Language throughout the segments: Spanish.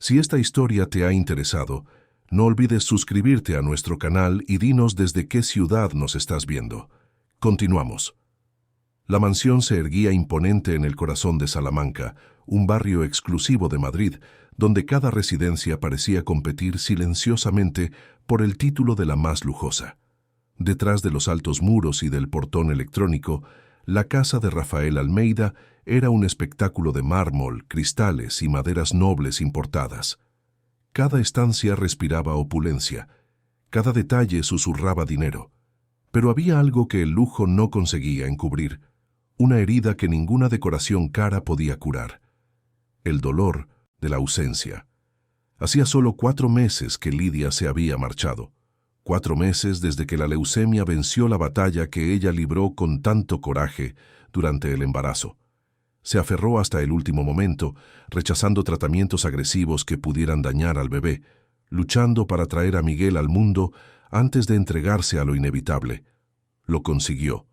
Si esta historia te ha interesado, no olvides suscribirte a nuestro canal y dinos desde qué ciudad nos estás viendo. Continuamos. La mansión se erguía imponente en el corazón de Salamanca, un barrio exclusivo de Madrid, donde cada residencia parecía competir silenciosamente por el título de la más lujosa. Detrás de los altos muros y del portón electrónico, la casa de Rafael Almeida era un espectáculo de mármol, cristales y maderas nobles importadas. Cada estancia respiraba opulencia, cada detalle susurraba dinero. Pero había algo que el lujo no conseguía encubrir, una herida que ninguna decoración cara podía curar: el dolor de la ausencia. Hacía solo 4 meses que Lidia se había marchado. 4 meses desde que la leucemia venció la batalla que ella libró con tanto coraje durante el embarazo. Se aferró hasta el último momento, rechazando tratamientos agresivos que pudieran dañar al bebé, luchando para traer a Miguel al mundo antes de entregarse a lo inevitable. Lo consiguió.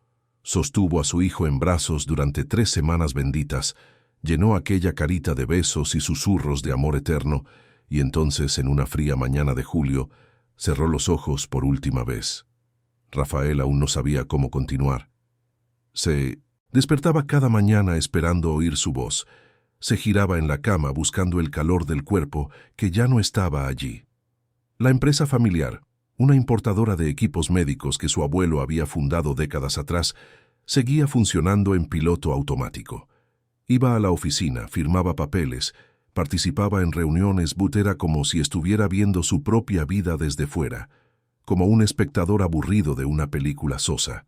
Sostuvo a su hijo en brazos durante 3 semanas benditas, llenó aquella carita de besos y susurros de amor eterno, y entonces, en una fría mañana de julio, cerró los ojos por última vez. Rafael aún no sabía cómo continuar. Se despertaba cada mañana esperando oír su voz. Se giraba en la cama buscando el calor del cuerpo que ya no estaba allí. La empresa familiar, una importadora de equipos médicos que su abuelo había fundado décadas atrás, seguía funcionando en piloto automático. Iba a la oficina, firmaba papeles, participaba en reuniones, era como si estuviera viendo su propia vida desde fuera, como un espectador aburrido de una película sosa.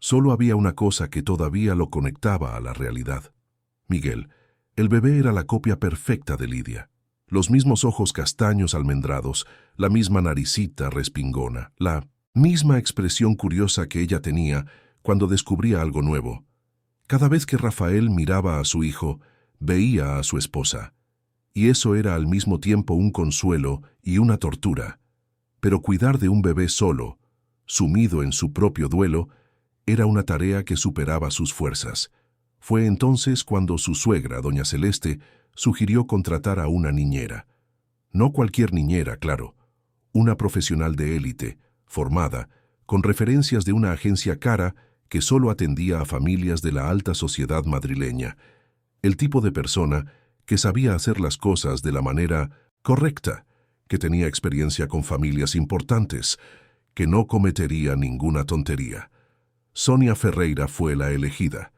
Solo había una cosa que todavía lo conectaba a la realidad: Miguel. El bebé era la copia perfecta de Lidia. Los mismos ojos castaños almendrados, la misma naricita respingona, la misma expresión curiosa que ella tenía cuando descubría algo nuevo. Cada vez que Rafael miraba a su hijo, veía a su esposa. Y eso era al mismo tiempo un consuelo y una tortura. Pero cuidar de un bebé solo, sumido en su propio duelo, era una tarea que superaba sus fuerzas. Fue entonces cuando su suegra, doña Celeste, sugirió contratar a una niñera. No cualquier niñera, claro. Una profesional de élite, formada, con referencias de una agencia cara que solo atendía a familias de la alta sociedad madrileña. El tipo de persona que sabía hacer las cosas de la manera correcta, que tenía experiencia con familias importantes, que no cometería ninguna tontería. Sonia Ferreira fue la elegida.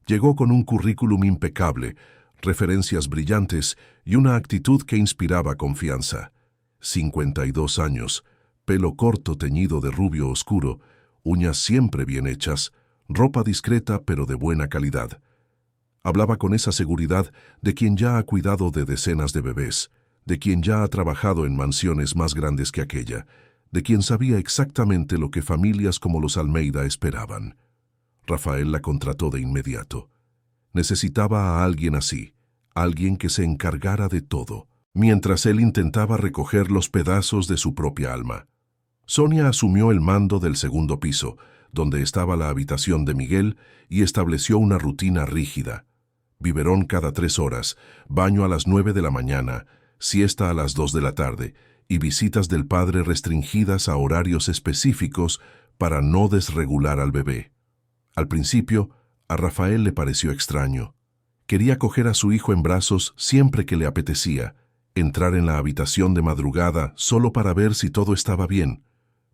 Llegó con un currículum impecable, referencias brillantes y una actitud que inspiraba confianza. 52 años, pelo corto teñido de rubio oscuro, uñas siempre bien hechas, ropa discreta pero de buena calidad. Hablaba con esa seguridad de quien ya ha cuidado de decenas de bebés, de quien ya ha trabajado en mansiones más grandes que aquella, de quien sabía exactamente lo que familias como los Almeida esperaban. Rafael la contrató de inmediato. Necesitaba a alguien así, alguien que se encargara de todo, mientras él intentaba recoger los pedazos de su propia alma. Sonia asumió el mando del segundo piso, donde estaba la habitación de Miguel, y estableció una rutina rígida. Biberón cada 3 horas, baño a las 9 de la mañana, siesta a las 2 de la tarde, y visitas del padre restringidas a horarios específicos para no desregular al bebé. Al principio, a Rafael le pareció extraño. Quería coger a su hijo en brazos siempre que le apetecía, entrar en la habitación de madrugada solo para ver si todo estaba bien,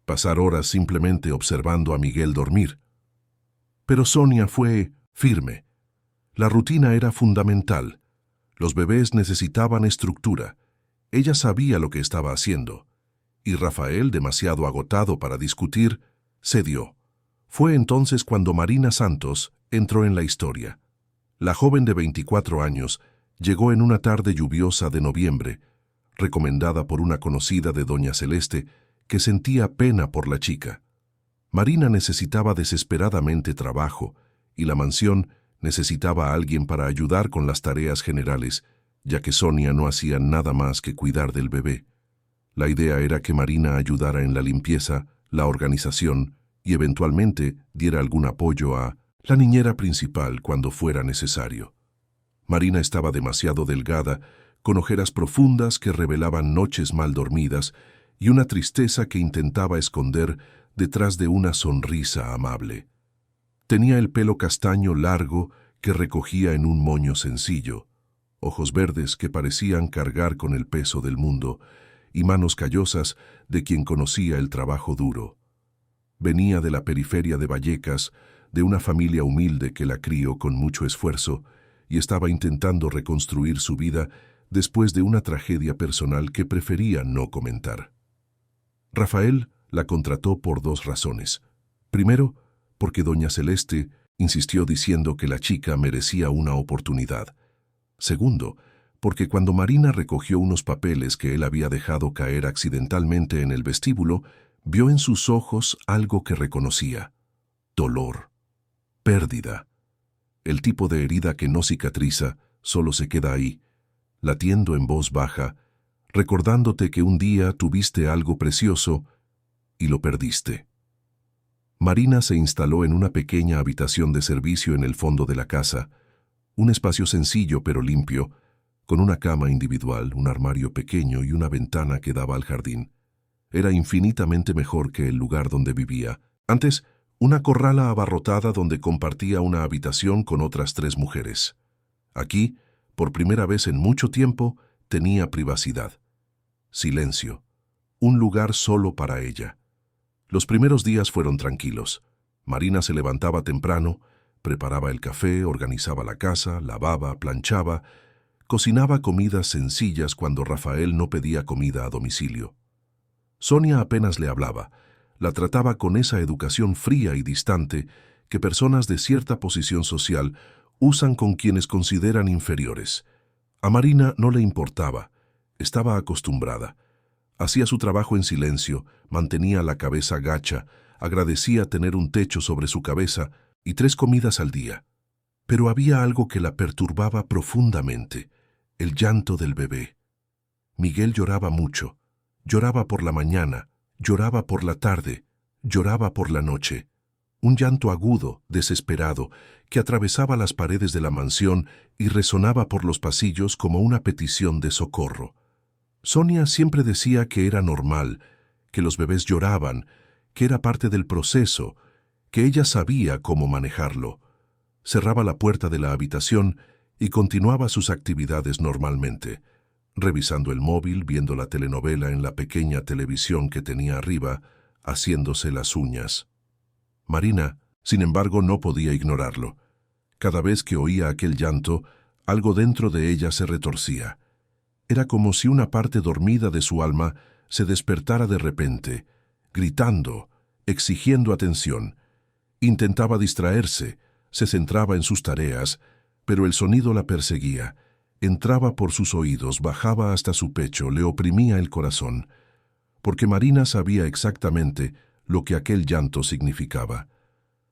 pasar horas simplemente observando a Miguel dormir. Pero Sonia fue firme. La rutina era fundamental. Los bebés necesitaban estructura. Ella sabía lo que estaba haciendo. Y Rafael, demasiado agotado para discutir, cedió. Fue entonces cuando Marina Santos entró en la historia. La joven de 24 años llegó en una tarde lluviosa de noviembre, recomendada por una conocida de doña Celeste, que sentía pena por la chica. Marina necesitaba desesperadamente trabajo, y la mansión necesitaba a alguien para ayudar con las tareas generales, ya que Sonia no hacía nada más que cuidar del bebé. La idea era que Marina ayudara en la limpieza, la organización y eventualmente diera algún apoyo a la niñera principal cuando fuera necesario. Marina estaba demasiado delgada con ojeras profundas que revelaban noches mal dormidas y una tristeza que intentaba esconder detrás de una sonrisa amable. Tenía el pelo castaño largo que recogía en un moño sencillo, ojos verdes que parecían cargar con el peso del mundo y manos callosas de quien conocía el trabajo duro. Venía de la periferia de Vallecas, de una familia humilde que la crió con mucho esfuerzo y estaba intentando reconstruir su vida después de una tragedia personal que prefería no comentar. Rafael la contrató por 2 razones. Primero, porque doña Celeste insistió diciendo que la chica merecía una oportunidad. Segundo, porque cuando Marina recogió unos papeles que él había dejado caer accidentalmente en el vestíbulo, vio en sus ojos algo que reconocía: dolor, pérdida, el tipo de herida que no cicatriza, solo se queda ahí, latiendo en voz baja, recordándote que un día tuviste algo precioso y lo perdiste. Marina se instaló en una pequeña habitación de servicio en el fondo de la casa, un espacio sencillo pero limpio, con una cama individual, un armario pequeño y una ventana que daba al jardín. Era infinitamente mejor que el lugar donde vivía. Antes, una corrala abarrotada donde compartía una habitación con otras 3 mujeres. Aquí, por primera vez en mucho tiempo, tenía privacidad. Silencio. Un lugar solo para ella. Los primeros días fueron tranquilos. Marina se levantaba temprano, preparaba el café, organizaba la casa, lavaba, planchaba, cocinaba comidas sencillas cuando Rafael no pedía comida a domicilio. Sonia apenas le hablaba, la trataba con esa educación fría y distante que personas de cierta posición social usan con quienes consideran inferiores. A Marina no le importaba, estaba acostumbrada. Hacía su trabajo en silencio, mantenía la cabeza gacha, agradecía tener un techo sobre su cabeza y 3 comidas al día. Pero había algo que la perturbaba profundamente: el llanto del bebé. Miguel lloraba mucho. Lloraba por la mañana, lloraba por la tarde, lloraba por la noche. Un llanto agudo, desesperado, que atravesaba las paredes de la mansión y resonaba por los pasillos como una petición de socorro. Sonia siempre decía que era normal, que los bebés lloraban, que era parte del proceso, que ella sabía cómo manejarlo. Cerraba la puerta de la habitación y continuaba sus actividades normalmente, revisando el móvil, viendo la telenovela en la pequeña televisión que tenía arriba, haciéndose las uñas. Marina, sin embargo, no podía ignorarlo. Cada vez que oía aquel llanto, algo dentro de ella se retorcía. Era como si una parte dormida de su alma se despertara de repente, gritando, exigiendo atención. Intentaba distraerse, se centraba en sus tareas, pero el sonido la perseguía. Entraba por sus oídos, bajaba hasta su pecho, le oprimía el corazón. Porque Marina sabía exactamente lo que aquel llanto significaba.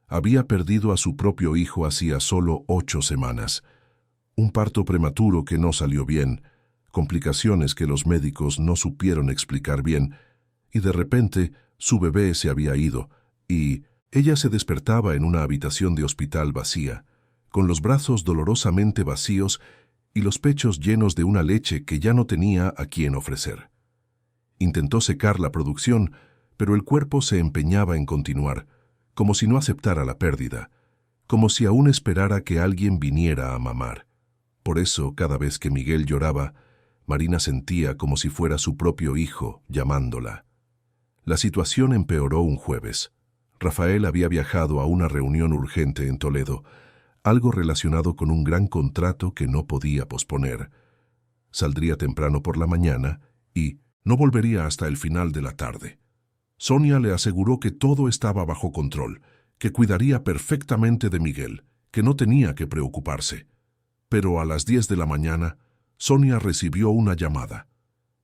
Había perdido a su propio hijo hacía solo 8 semanas. Un parto prematuro que no salió bien, complicaciones que los médicos no supieron explicar bien, y de repente su bebé se había ido, y ella se despertaba en una habitación de hospital vacía, con los brazos dolorosamente vacíos y los pechos llenos de una leche que ya no tenía a quien ofrecer. Intentó secar la producción, pero el cuerpo se empeñaba en continuar, como si no aceptara la pérdida, como si aún esperara que alguien viniera a mamar. Por eso, cada vez que Miguel lloraba, Marina sentía como si fuera su propio hijo llamándola. La situación empeoró un jueves. Rafael había viajado a una reunión urgente en Toledo, algo relacionado con un gran contrato que no podía posponer. Saldría temprano por la mañana y no volvería hasta el final de la tarde. Sonia le aseguró que todo estaba bajo control, que cuidaría perfectamente de Miguel, que no tenía que preocuparse. Pero a las 10 de la mañana, Sonia recibió una llamada.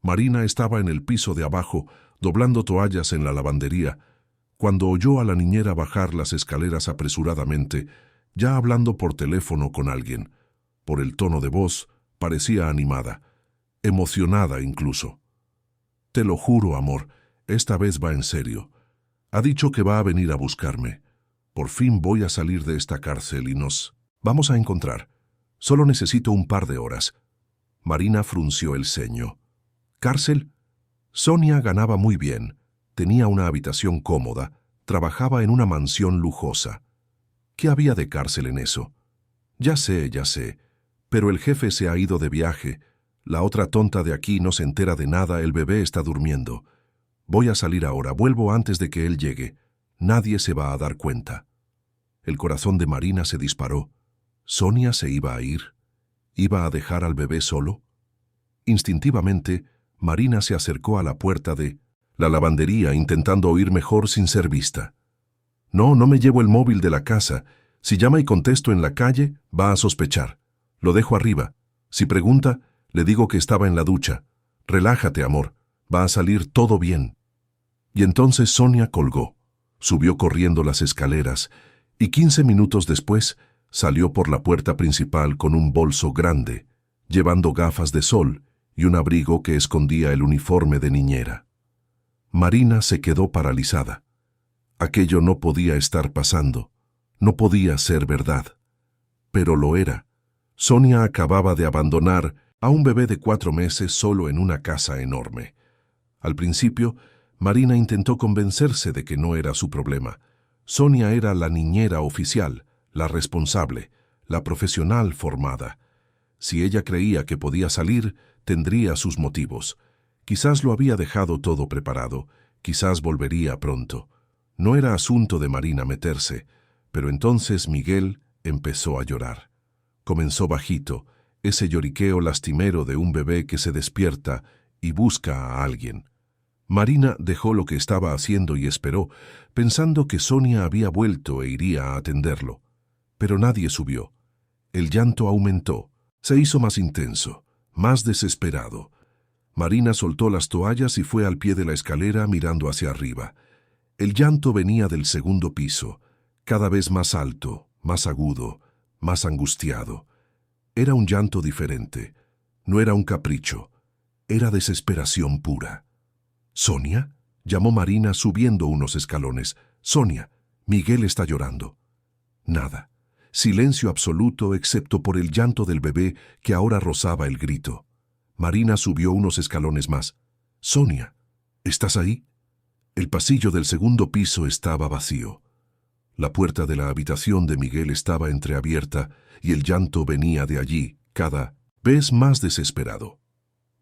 Marina estaba en el piso de abajo, doblando toallas en la lavandería, cuando oyó a la niñera bajar las escaleras apresuradamente, ya hablando por teléfono con alguien. Por el tono de voz, parecía animada, emocionada incluso. «Te lo juro, amor, esta vez va en serio. Ha dicho que va a venir a buscarme. Por fin voy a salir de esta cárcel y nos vamos a encontrar. Solo necesito un par de horas». Marina frunció el ceño. ¿Cárcel? Sonia ganaba muy bien, tenía una habitación cómoda, trabajaba en una mansión lujosa. ¿Qué había de cárcel en eso? Ya sé, pero el jefe se ha ido de viaje. La otra tonta de aquí no se entera de nada, el bebé está durmiendo. Voy a salir ahora, vuelvo antes de que él llegue. Nadie se va a dar cuenta. El corazón de Marina se disparó. ¿Sonia se iba a ir? ¿Iba a dejar al bebé solo? Instintivamente, Marina se acercó a la puerta de la lavandería intentando oír mejor sin ser vista. No me llevo el móvil de la casa. Si llama y contesto en la calle, va a sospechar. Lo dejo arriba. Si pregunta, le digo que estaba en la ducha. Relájate, amor. Va a salir todo bien. Y entonces Sonia colgó. Subió corriendo las escaleras y 15 minutos después salió por la puerta principal con un bolso grande, llevando gafas de sol y un abrigo que escondía el uniforme de niñera. Marina se quedó paralizada. Aquello no podía estar pasando, no podía ser verdad. Pero lo era. Sonia acababa de abandonar a un bebé de 4 meses solo en una casa enorme. Al principio, Marina intentó convencerse de que no era su problema. Sonia era la niñera oficial, la responsable, la profesional formada. Si ella creía que podía salir, tendría sus motivos. Quizás lo había dejado todo preparado, quizás volvería pronto. No era asunto de Marina meterse, pero entonces Miguel empezó a llorar. Comenzó bajito, ese lloriqueo lastimero de un bebé que se despierta y busca a alguien. Marina dejó lo que estaba haciendo y esperó, pensando que Sonia había vuelto e iría a atenderlo. Pero nadie subió. El llanto aumentó, se hizo más intenso, más desesperado. Marina soltó las toallas y fue al pie de la escalera mirando hacia arriba. El llanto venía del segundo piso, cada vez más alto, más agudo, más angustiado. Era un llanto diferente. No era un capricho. Era desesperación pura. «¿Sonia?», llamó Marina subiendo unos escalones. «Sonia, Miguel está llorando». Nada. Silencio absoluto excepto por el llanto del bebé que ahora rozaba el grito. Marina subió unos escalones más. «Sonia, ¿estás ahí?». El pasillo del segundo piso estaba vacío. La puerta de la habitación de Miguel estaba entreabierta y el llanto venía de allí, cada vez más desesperado.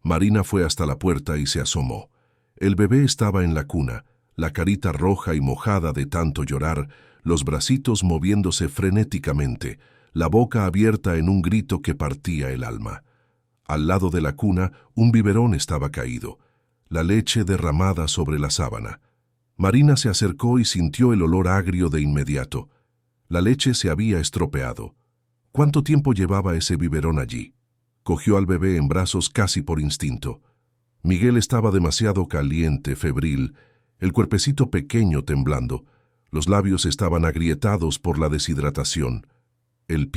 Marina fue hasta la puerta y se asomó. El bebé estaba en la cuna, la carita roja y mojada de tanto llorar, los bracitos moviéndose frenéticamente, la boca abierta en un grito que partía el alma. Al lado de la cuna, un biberón estaba caído, la leche derramada sobre la sábana. Marina se acercó y sintió el olor agrio de inmediato. La leche se había estropeado. ¿Cuánto tiempo llevaba ese biberón allí? Cogió al bebé en brazos casi por instinto. Miguel estaba demasiado caliente, febril, el cuerpecito pequeño temblando. Los labios estaban agrietados por la deshidratación. El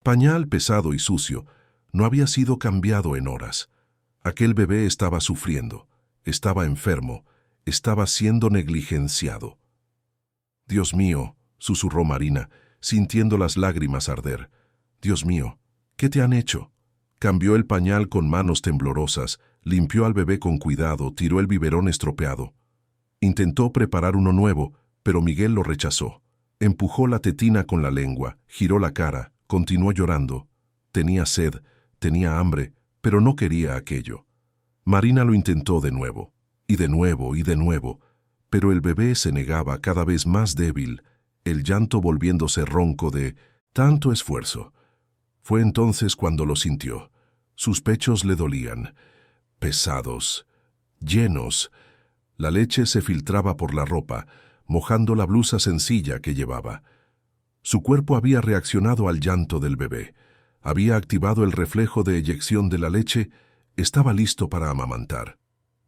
pañal pesado y sucio, no había sido cambiado en horas. Aquel bebé estaba sufriendo, estaba enfermo, estaba siendo negligenciado. «Dios mío», susurró Marina, sintiendo las lágrimas arder. «Dios mío, ¿qué te han hecho?». Cambió el pañal con manos temblorosas, limpió al bebé con cuidado, tiró el biberón estropeado. Intentó preparar uno nuevo, pero Miguel lo rechazó. Empujó la tetina con la lengua, giró la cara, continuó llorando. Tenía sed, tenía hambre, pero no quería aquello. Marina lo intentó de nuevo, y de nuevo, y de nuevo, pero el bebé se negaba cada vez más débil, el llanto volviéndose ronco de tanto esfuerzo. Fue entonces cuando lo sintió. Sus pechos le dolían, pesados, llenos. La leche se filtraba por la ropa, mojando la blusa sencilla que llevaba. Su cuerpo había reaccionado al llanto del bebé. Había activado el reflejo de eyección de la leche, estaba listo para amamantar.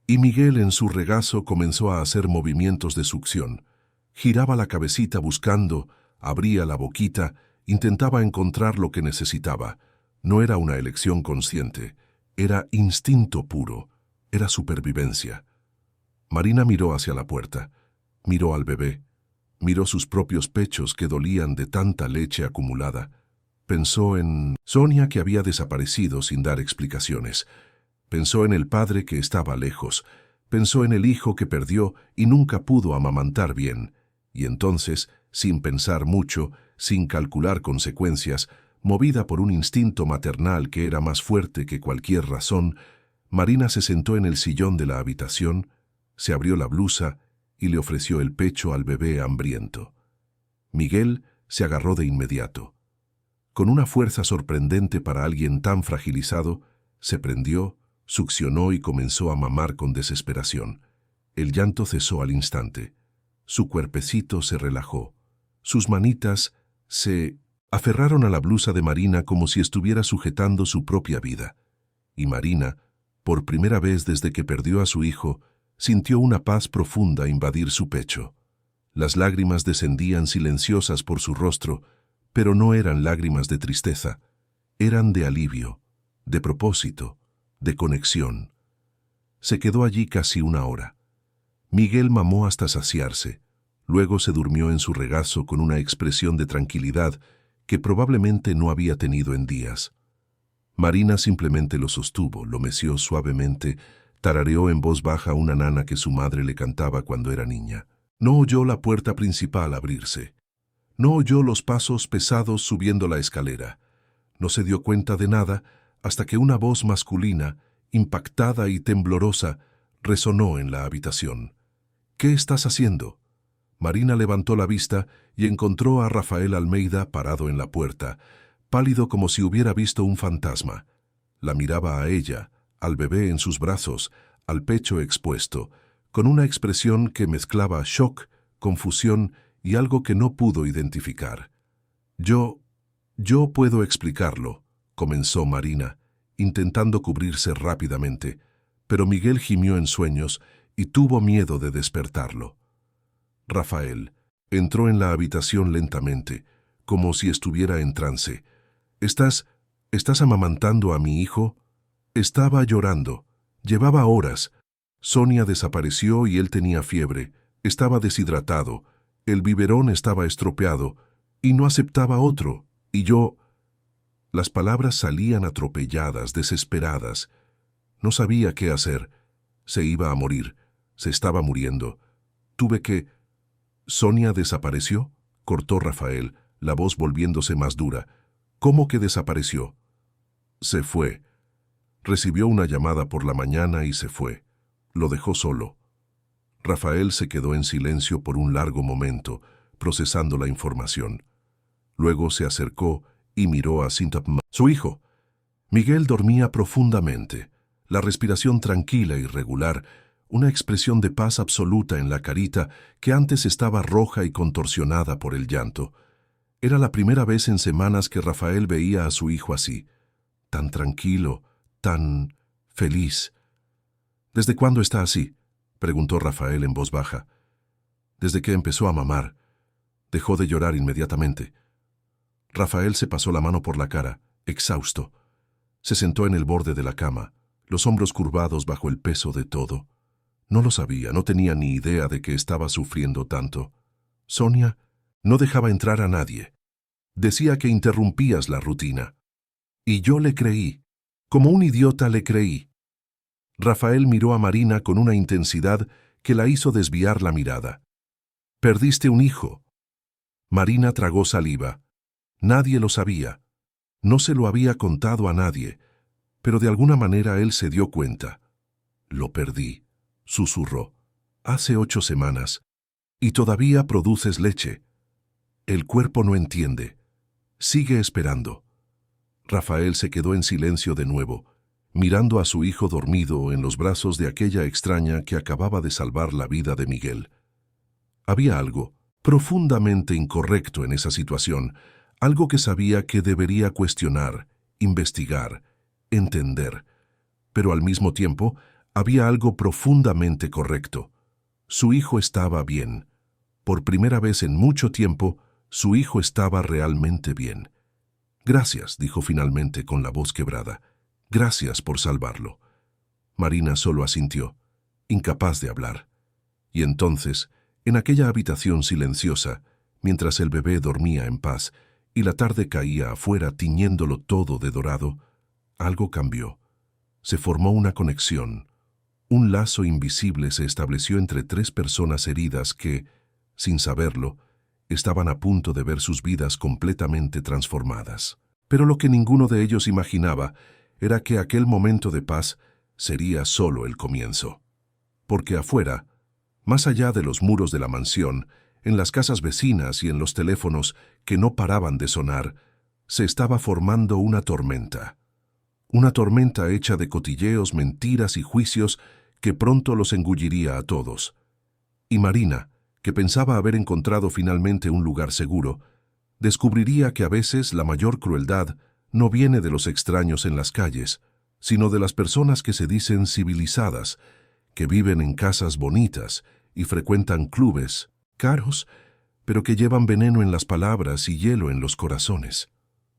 Y Miguel en su regazo comenzó a hacer movimientos de succión. Giraba la cabecita buscando, abría la boquita, intentaba encontrar lo que necesitaba. No era una elección consciente, era instinto puro, era supervivencia. Marina miró hacia la puerta, miró al bebé, miró sus propios pechos que dolían de tanta leche acumulada. Pensó en Sonia, que había desaparecido sin dar explicaciones. Pensó en el padre que estaba lejos. Pensó en el hijo que perdió y nunca pudo amamantar bien. Y entonces, sin pensar mucho, sin calcular consecuencias, movida por un instinto maternal que era más fuerte que cualquier razón, Marina se sentó en el sillón de la habitación, se abrió la blusa y le ofreció el pecho al bebé hambriento. Miguel se agarró de inmediato. Con una fuerza sorprendente para alguien tan fragilizado, se prendió, succionó y comenzó a mamar con desesperación. El llanto cesó al instante. Su cuerpecito se relajó. Sus manitas se aferraron a la blusa de Marina como si estuviera sujetando su propia vida. Y Marina, por primera vez desde que perdió a su hijo, sintió una paz profunda invadir su pecho. Las lágrimas descendían silenciosas por su rostro, pero no eran lágrimas de tristeza, eran de alivio, de propósito, de conexión. Se quedó allí casi una hora. Miguel mamó hasta saciarse, luego se durmió en su regazo con una expresión de tranquilidad que probablemente no había tenido en días. Marina simplemente lo sostuvo, lo meció suavemente, tarareó en voz baja una nana que su madre le cantaba cuando era niña. No oyó la puerta principal abrirse. No oyó los pasos pesados subiendo la escalera. No se dio cuenta de nada hasta que una voz masculina, impactada y temblorosa, resonó en la habitación. «¿Qué estás haciendo?». Marina levantó la vista y encontró a Rafael Almeida parado en la puerta, pálido como si hubiera visto un fantasma. La miraba a ella, al bebé en sus brazos, al pecho expuesto, con una expresión que mezclaba shock, confusión y algo que no pudo identificar. Yo puedo explicarlo», comenzó Marina, intentando cubrirse rápidamente, pero Miguel gimió en sueños y tuvo miedo de despertarlo. Rafael entró en la habitación lentamente, como si estuviera en trance. ¿Estás amamantando a mi hijo? Estaba llorando. Llevaba horas. Sonia desapareció y él tenía fiebre. Estaba deshidratado. El biberón estaba estropeado y no aceptaba otro. Y yo... Las palabras salían atropelladas, desesperadas. No sabía qué hacer. Se iba a morir. Se estaba muriendo. Tuve que... «¿Sonia desapareció?», cortó Rafael, la voz volviéndose más dura. «¿Cómo que desapareció?». «Se fue. Recibió una llamada por la mañana y se fue. Lo dejó solo». Rafael se quedó en silencio por un largo momento, procesando la información. Luego se acercó y miró a Sintapma, su hijo. Miguel dormía profundamente, la respiración tranquila y regular, una expresión de paz absoluta en la carita que antes estaba roja y contorsionada por el llanto. Era la primera vez en semanas que Rafael veía a su hijo así, tan tranquilo, tan feliz. «¿Desde cuándo está así?», preguntó Rafael en voz baja. «Desde que empezó a mamar. Dejó de llorar inmediatamente». Rafael se pasó la mano por la cara, exhausto. Se sentó en el borde de la cama, los hombros curvados bajo el peso de todo. No lo sabía, no tenía ni idea de que estaba sufriendo tanto. Sonia no dejaba entrar a nadie. Decía que interrumpías la rutina. Y yo le creí. Como un idiota le creí. Rafael miró a Marina con una intensidad que la hizo desviar la mirada. «Perdiste un hijo». Marina tragó saliva. Nadie lo sabía. No se lo había contado a nadie, pero de alguna manera él se dio cuenta. «Lo perdí», susurró. «Hace 8 semanas. Y todavía produces leche. El cuerpo no entiende. Sigue esperando». Rafael se quedó en silencio de nuevo, mirando a su hijo dormido en los brazos de aquella extraña que acababa de salvar la vida de Miguel. Había algo profundamente incorrecto en esa situación, algo que sabía que debería cuestionar, investigar, entender. Pero al mismo tiempo, había algo profundamente correcto. Su hijo estaba bien. Por primera vez en mucho tiempo, su hijo estaba realmente bien. «Gracias», dijo finalmente con la voz quebrada. «Gracias por salvarlo». Marina solo asintió, incapaz de hablar. Y entonces, en aquella habitación silenciosa, mientras el bebé dormía en paz, y la tarde caía afuera tiñéndolo todo de dorado, algo cambió. Se formó una conexión. Un lazo invisible se estableció entre tres personas heridas que, sin saberlo, estaban a punto de ver sus vidas completamente transformadas. Pero lo que ninguno de ellos imaginaba era que aquel momento de paz sería solo el comienzo. Porque afuera, más allá de los muros de la mansión, en las casas vecinas y en los teléfonos que no paraban de sonar, se estaba formando una tormenta. Una tormenta hecha de cotilleos, mentiras y juicios que pronto los engulliría a todos. Y Marina, que pensaba haber encontrado finalmente un lugar seguro, descubriría que a veces la mayor crueldad no viene de los extraños en las calles, sino de las personas que se dicen civilizadas, que viven en casas bonitas y frecuentan clubes caros, pero que llevan veneno en las palabras y hielo en los corazones.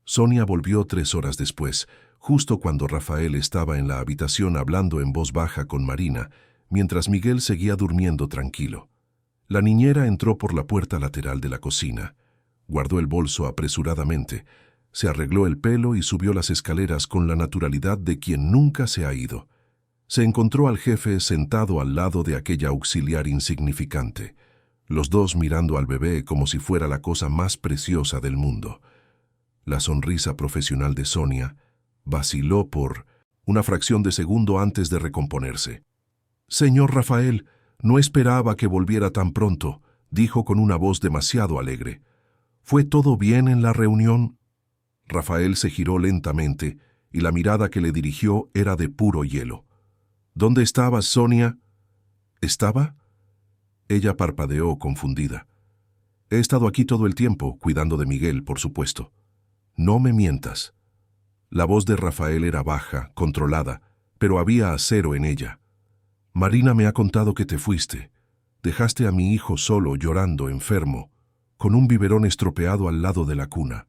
Sonia volvió 3 horas después, justo cuando Rafael estaba en la habitación hablando en voz baja con Marina, mientras Miguel seguía durmiendo tranquilo. La niñera entró por la puerta lateral de la cocina, guardó el bolso apresuradamente, se arregló el pelo y subió las escaleras con la naturalidad de quien nunca se ha ido. Se encontró al jefe sentado al lado de aquella auxiliar insignificante, los dos mirando al bebé como si fuera la cosa más preciosa del mundo. La sonrisa profesional de Sonia vaciló por una fracción de segundo antes de recomponerse. «Señor Rafael, no esperaba que volviera tan pronto», dijo con una voz demasiado alegre. «¿Fue todo bien en la reunión?» Rafael se giró lentamente y la mirada que le dirigió era de puro hielo. «¿Dónde estabas, Sonia?» «¿Estaba?» Ella parpadeó confundida. «He estado aquí todo el tiempo, cuidando de Miguel, por supuesto». «No me mientas». La voz de Rafael era baja, controlada, pero había acero en ella. «Marina me ha contado que te fuiste. Dejaste a mi hijo solo, llorando, enfermo, con un biberón estropeado al lado de la cuna».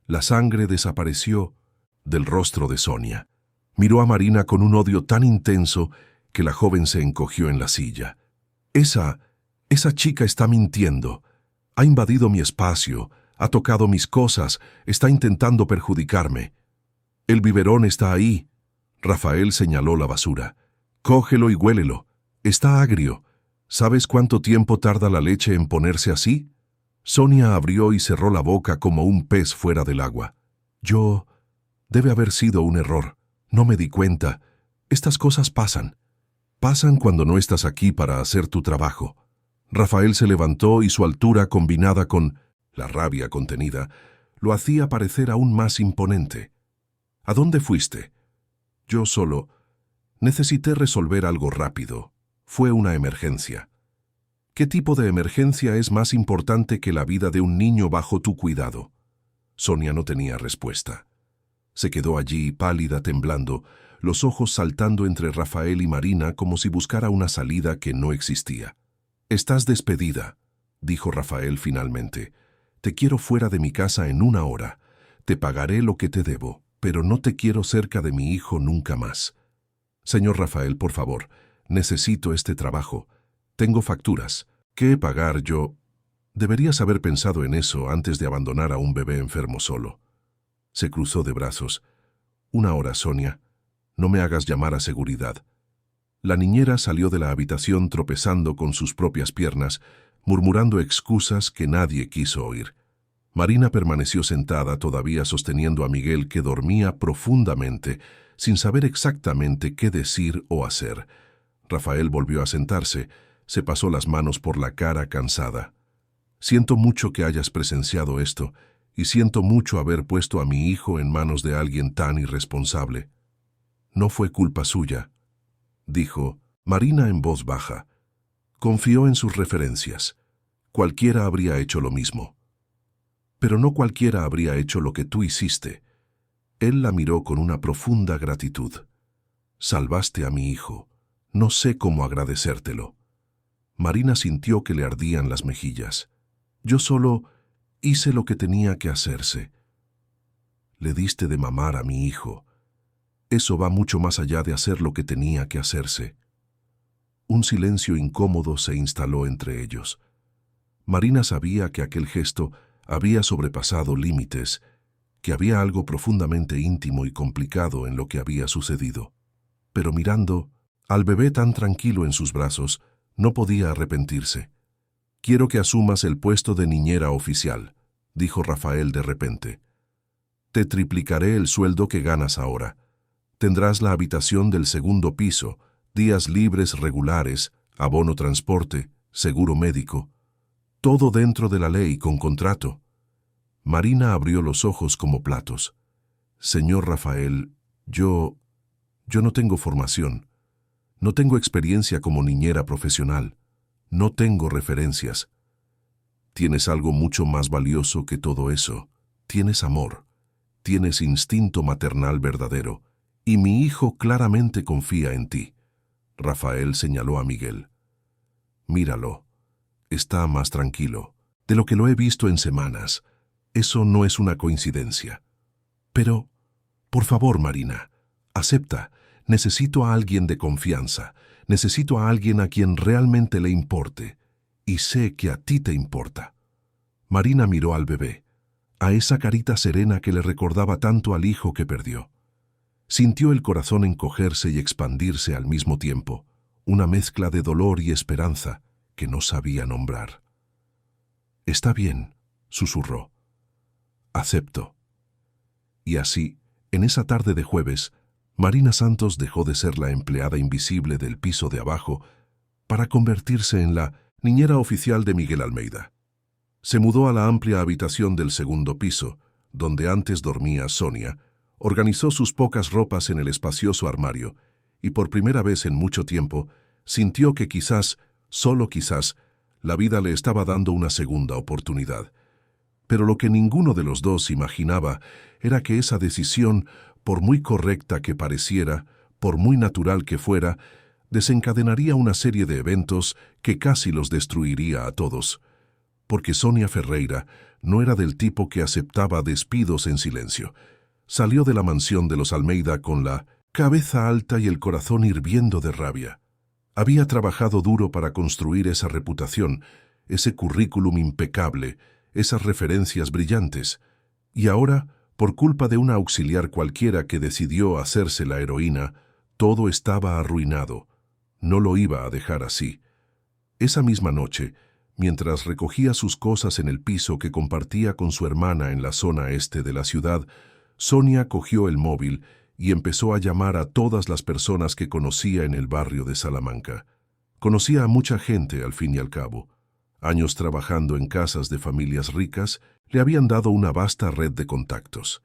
La sangre desapareció del rostro de Sonia. Miró a Marina con un odio tan intenso que la joven se encogió en la silla. Esa chica está mintiendo. Ha invadido mi espacio, ha tocado mis cosas, está intentando perjudicarme. El biberón está ahí». Rafael señaló la basura. «Cógelo y huélelo. Está agrio. ¿Sabes cuánto tiempo tarda la leche en ponerse así?» Sonia abrió y cerró la boca como un pez fuera del agua. Debe haber sido un error. No me di cuenta. Estas cosas pasan. Pasan cuando no estás aquí para hacer tu trabajo». Rafael se levantó y su altura combinada con la rabia contenida lo hacía parecer aún más imponente. «¿A dónde fuiste?» «Yo solo. Necesité resolver algo rápido. Fue una emergencia». «¿Qué tipo de emergencia es más importante que la vida de un niño bajo tu cuidado?» Sonia no tenía respuesta. Se quedó allí, pálida, temblando, los ojos saltando entre Rafael y Marina como si buscara una salida que no existía. «Estás despedida», dijo Rafael finalmente. «Te quiero fuera de mi casa en 1 hora. Te pagaré lo que te debo, pero no te quiero cerca de mi hijo nunca más». «Señor Rafael, por favor, necesito este trabajo. Tengo facturas. ¿Qué pagar yo?» «Deberías haber pensado en eso antes de abandonar a un bebé enfermo solo». Se cruzó de brazos. «1 hora, Sonia. No me hagas llamar a seguridad». La niñera salió de la habitación tropezando con sus propias piernas, murmurando excusas que nadie quiso oír. Marina permaneció sentada, todavía sosteniendo a Miguel, que dormía profundamente, sin saber exactamente qué decir o hacer. Rafael volvió a sentarse, se pasó las manos por la cara cansada. «Siento mucho que hayas presenciado esto, y siento mucho haber puesto a mi hijo en manos de alguien tan irresponsable». «No fue culpa suya», dijo Marina en voz baja. «Confió en sus referencias. Cualquiera habría hecho lo mismo. Pero no cualquiera habría hecho lo que tú hiciste». Él la miró con una profunda gratitud. «Salvaste a mi hijo. No sé cómo agradecértelo». Marina sintió que le ardían las mejillas. «Yo solo hice lo que tenía que hacerse». «Le diste de mamar a mi hijo. Eso va mucho más allá de hacer lo que tenía que hacerse». Un silencio incómodo se instaló entre ellos. Marina sabía que aquel gesto había sobrepasado límites, que había algo profundamente íntimo y complicado en lo que había sucedido. Pero mirando al bebé tan tranquilo en sus brazos, no podía arrepentirse. «Quiero que asumas el puesto de niñera oficial», dijo Rafael de repente. «Te triplicaré el sueldo que ganas ahora. Tendrás la habitación del segundo piso, días libres regulares, abono transporte, seguro médico. Todo dentro de la ley, con contrato». Marina abrió los ojos como platos. «Señor Rafael, yo no tengo formación. No tengo experiencia como niñera profesional. No tengo referencias». «Tienes algo mucho más valioso que todo eso. Tienes amor. Tienes instinto maternal verdadero. Y mi hijo claramente confía en ti». Rafael señaló a Miguel. «Míralo. Está más tranquilo de lo que lo he visto en semanas. Eso no es una coincidencia. Pero, por favor, Marina, acepta. Necesito a alguien de confianza. Necesito a alguien a quien realmente le importe. Y sé que a ti te importa». Marina miró al bebé, a esa carita serena que le recordaba tanto al hijo que perdió. Sintió el corazón encogerse y expandirse al mismo tiempo, una mezcla de dolor y esperanza que no sabía nombrar. «Está bien», susurró. «Acepto». Y así, en esa tarde de jueves, Marina Santos dejó de ser la empleada invisible del piso de abajo para convertirse en la niñera oficial de Miguel Almeida. Se mudó a la amplia habitación del segundo piso, donde antes dormía Sonia, organizó sus pocas ropas en el espacioso armario y por primera vez en mucho tiempo sintió que quizás, solo quizás, la vida le estaba dando una segunda oportunidad. Pero lo que ninguno de los dos imaginaba era que esa decisión, por muy correcta que pareciera, por muy natural que fuera, desencadenaría una serie de eventos que casi los destruiría a todos. Porque Sonia Ferreira no era del tipo que aceptaba despidos en silencio. Salió de la mansión de los Almeida con la cabeza alta y el corazón hirviendo de rabia. Había trabajado duro para construir esa reputación, ese currículum impecable, esas referencias brillantes, y ahora, por culpa de una auxiliar cualquiera que decidió hacerse la heroína, todo estaba arruinado. No lo iba a dejar así. Esa misma noche, mientras recogía sus cosas en el piso que compartía con su hermana en la zona este de la ciudad, Sonia cogió el móvil y empezó a llamar a todas las personas que conocía en el barrio de Salamanca. Conocía a mucha gente, al fin y al cabo. Años trabajando en casas de familias ricas le habían dado una vasta red de contactos.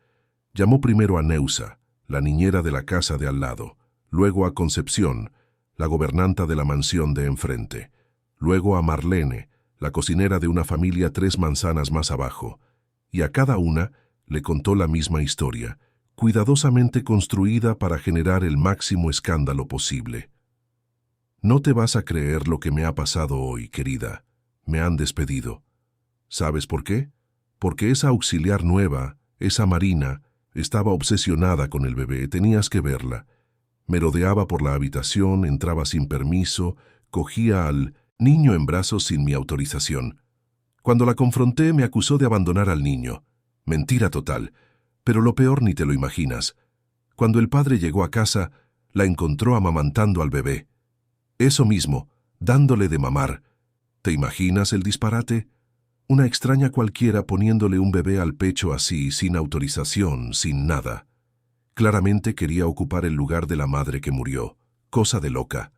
Llamó primero a Neusa, la niñera de la casa de al lado, luego a Concepción, la gobernanta de la mansión de enfrente, luego a Marlene, la cocinera de una familia 3 manzanas más abajo, y a cada una le contó la misma historia, cuidadosamente construida para generar el máximo escándalo posible. «No te vas a creer lo que me ha pasado hoy, querida. Me han despedido. ¿Sabes por qué? Porque esa auxiliar nueva, esa Marina, estaba obsesionada con el bebé, tenías que verla. Merodeaba por la habitación, entraba sin permiso, cogía al niño en brazos sin mi autorización. Cuando la confronté me acusó de abandonar al niño. Mentira total, pero lo peor ni te lo imaginas. Cuando el padre llegó a casa, la encontró amamantando al bebé. Eso mismo, dándole de mamar. ¿Te imaginas el disparate? Una extraña cualquiera poniéndole un bebé al pecho así, sin autorización, sin nada. Claramente quería ocupar el lugar de la madre que murió. Cosa de loca.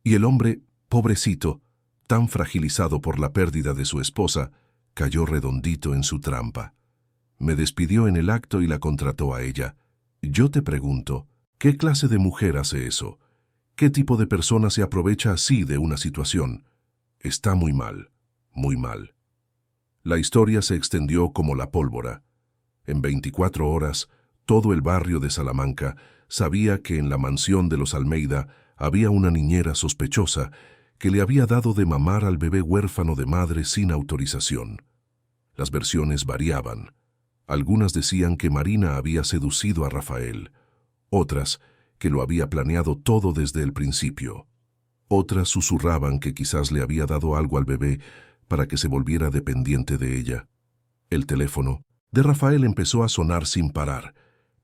Y el hombre, pobrecito, tan fragilizado por la pérdida de su esposa, cayó redondito en su trampa. Me despidió en el acto y la contrató a ella. Yo te pregunto, ¿qué clase de mujer hace eso? ¿Qué tipo de persona se aprovecha así de una situación? Está muy mal, muy mal. La historia se extendió como la pólvora. En 24 horas, todo el barrio de Salamanca sabía que en la mansión de los Almeida había una niñera sospechosa que le había dado de mamar al bebé huérfano de madre sin autorización. Las versiones variaban. Algunas decían que Marina había seducido a Rafael, otras que lo había planeado todo desde el principio. Otras susurraban que quizás le había dado algo al bebé para que se volviera dependiente de ella. El teléfono de Rafael empezó a sonar sin parar.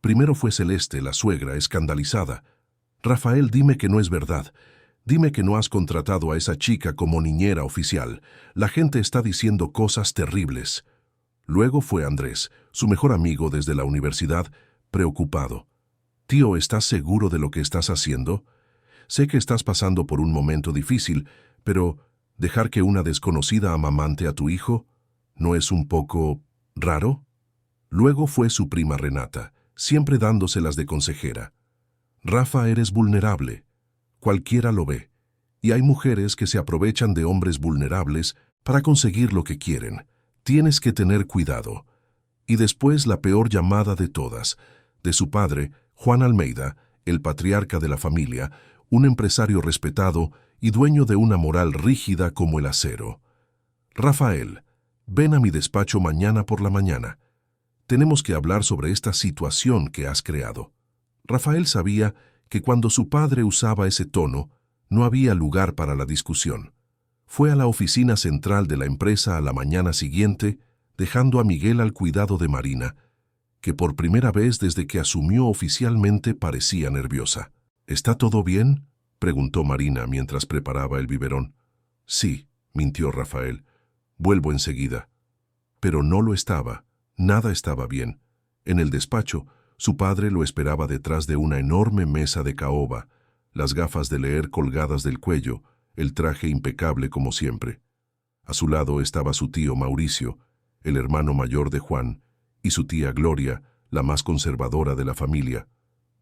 Primero fue Celeste, la suegra, escandalizada. «Rafael, dime que no es verdad. Dime que no has contratado a esa chica como niñera oficial. La gente está diciendo cosas terribles». Luego fue Andrés, su mejor amigo desde la universidad, preocupado. «Tío, ¿estás seguro de lo que estás haciendo? Sé que estás pasando por un momento difícil, pero ¿dejar que una desconocida amamante a tu hijo no es un poco raro?» Luego fue su prima Renata, siempre dándoselas de consejera. «Rafa, eres vulnerable. Cualquiera lo ve. Y hay mujeres que se aprovechan de hombres vulnerables para conseguir lo que quieren. Tienes que tener cuidado». Y después la peor llamada de todas, de su padre, Juan Almeida, el patriarca de la familia, un empresario respetado y dueño de una moral rígida como el acero. «Rafael, ven a mi despacho mañana por la mañana. Tenemos que hablar sobre esta situación que has creado». Rafael sabía que cuando su padre usaba ese tono, no había lugar para la discusión. Fue a la oficina central de la empresa a la mañana siguiente, dejando a Miguel al cuidado de Marina, que por primera vez desde que asumió oficialmente parecía nerviosa. «¿Está todo bien?», preguntó Marina mientras preparaba el biberón. «Sí», mintió Rafael. «Vuelvo enseguida». Pero no lo estaba. Nada estaba bien. En el despacho, su padre lo esperaba detrás de una enorme mesa de caoba, las gafas de leer colgadas del cuello, el traje impecable como siempre. A su lado estaba su tío Mauricio, el hermano mayor de Juan, y su tía Gloria, la más conservadora de la familia.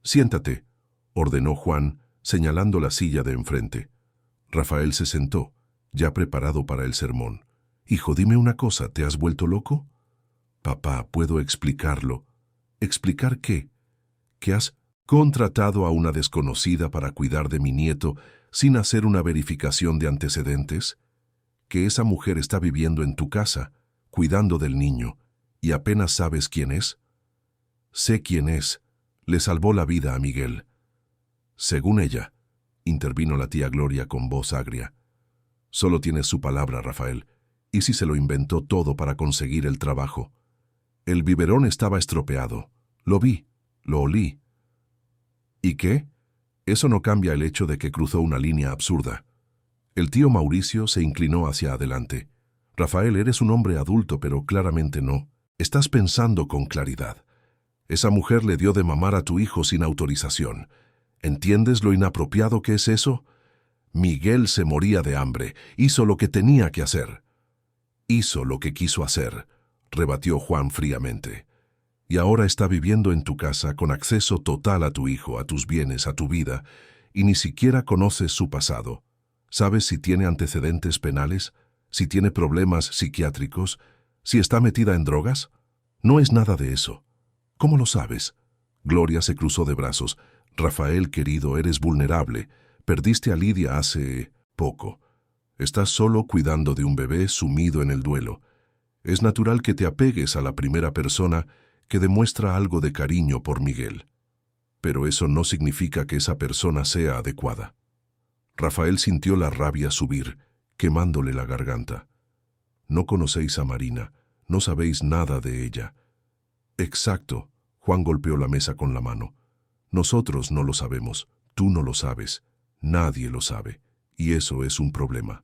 «Siéntate», ordenó Juan, señalando la silla de enfrente. Rafael se sentó, ya preparado para el sermón. «Hijo, dime una cosa, ¿te has vuelto loco?» «Papá, puedo explicarlo». «¿Explicar qué?» «Que has contratado a una desconocida para cuidar de mi nieto sin hacer una verificación de antecedentes. Que esa mujer está viviendo en tu casa, cuidando del niño, y apenas sabes quién es». «Sé quién es. Le salvó la vida a Miguel». «Según ella», intervino la tía Gloria con voz agria. «Solo tienes su palabra, Rafael. ¿Y si se lo inventó todo para conseguir el trabajo?» «El biberón estaba estropeado. Lo vi, lo olí». «¿Y qué? Eso no cambia el hecho de que cruzó una línea absurda». El tío Mauricio se inclinó hacia adelante. «Rafael, eres un hombre adulto, pero claramente no. Estás pensando con claridad. Esa mujer le dio de mamar a tu hijo sin autorización. ¿Entiendes lo inapropiado que es eso? Miguel se moría de hambre. Hizo lo que tenía que hacer». «Hizo lo que quiso hacer», rebatió Juan fríamente. «Y ahora está viviendo en tu casa con acceso total a tu hijo, a tus bienes, a tu vida, y ni siquiera conoces su pasado. ¿Sabes si tiene antecedentes penales? ¿Si tiene problemas psiquiátricos? ¿Si está metida en drogas? No es nada de eso». «¿Cómo lo sabes?» Gloria se cruzó de brazos. «Rafael, querido, eres vulnerable. Perdiste a Lidia hace poco. Estás solo cuidando de un bebé sumido en el duelo. Es natural que te apegues a la primera persona que demuestra algo de cariño por Miguel. Pero eso no significa que esa persona sea adecuada». Rafael sintió la rabia subir, quemándole la garganta. «No conocéis a Marina, no sabéis nada de ella». «Exacto», Juan golpeó la mesa con la mano. «Nosotros no lo sabemos, tú no lo sabes, nadie lo sabe, y eso es un problema.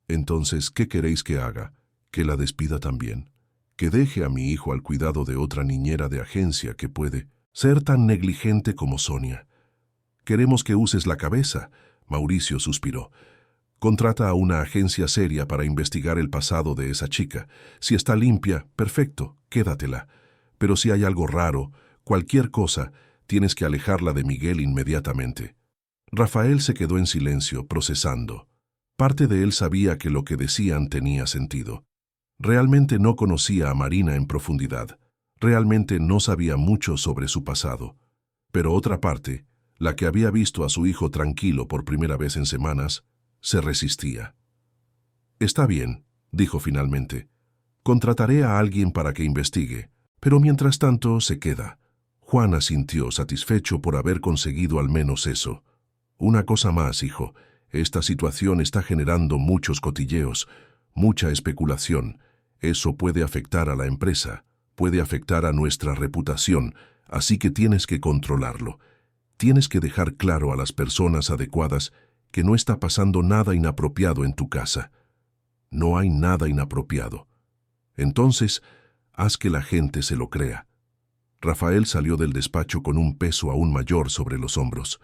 Entonces, ¿qué queréis que haga? ¿Que la despida también? ¿Que deje a mi hijo al cuidado de otra niñera de agencia que puede ser tan negligente como Sonia? Queremos que uses la cabeza», Mauricio suspiró. «Contrata a una agencia seria para investigar el pasado de esa chica. Si está limpia, perfecto, quédatela. Pero si hay algo raro, cualquier cosa, tienes que alejarla de Miguel inmediatamente». Rafael se quedó en silencio, procesando. Parte de él sabía que lo que decían tenía sentido. Realmente no conocía a Marina en profundidad. Realmente no sabía mucho sobre su pasado. Pero otra parte, la que había visto a su hijo tranquilo por primera vez en semanas, se resistía. «Está bien», dijo finalmente. «Contrataré a alguien para que investigue, pero mientras tanto se queda». Juan asintió, satisfecho por haber conseguido al menos eso. «Una cosa más, hijo. Esta situación está generando muchos cotilleos, mucha especulación. Eso puede afectar a la empresa, puede afectar a nuestra reputación, así que tienes que controlarlo. Tienes que dejar claro a las personas adecuadas que no está pasando nada inapropiado en tu casa. No hay nada inapropiado. Entonces, haz que la gente se lo crea. Rafael salió del despacho con un peso aún mayor sobre los hombros.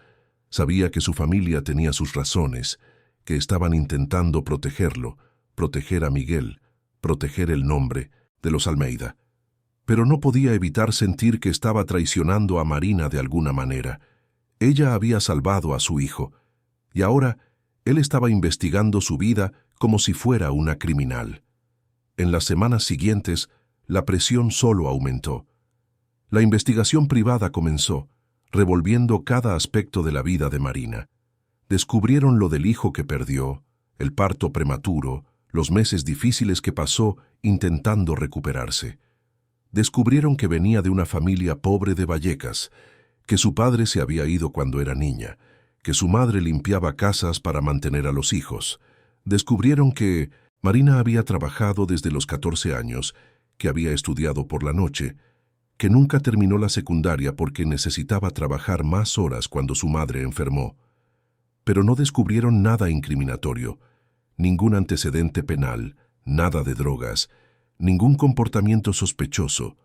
Sabía que su familia tenía sus razones, que estaban intentando protegerlo, proteger a Miguel, proteger el nombre de los Almeida. Pero no podía evitar sentir que estaba traicionando a Marina de alguna manera. Ella había salvado a su hijo, y ahora él estaba investigando su vida como si fuera una criminal. En las semanas siguientes, la presión solo aumentó. La investigación privada comenzó, revolviendo cada aspecto de la vida de Marina. Descubrieron lo del hijo que perdió, el parto prematuro, los meses difíciles que pasó intentando recuperarse. Descubrieron que venía de una familia pobre de Vallecas, que su padre se había ido cuando era niña, que su madre limpiaba casas para mantener a los hijos. Descubrieron que Marina había trabajado desde los 14 años, que había estudiado por la noche, que nunca terminó la secundaria porque necesitaba trabajar más horas cuando su madre enfermó. Pero no descubrieron nada incriminatorio, ningún antecedente penal, nada de drogas, ningún comportamiento sospechoso.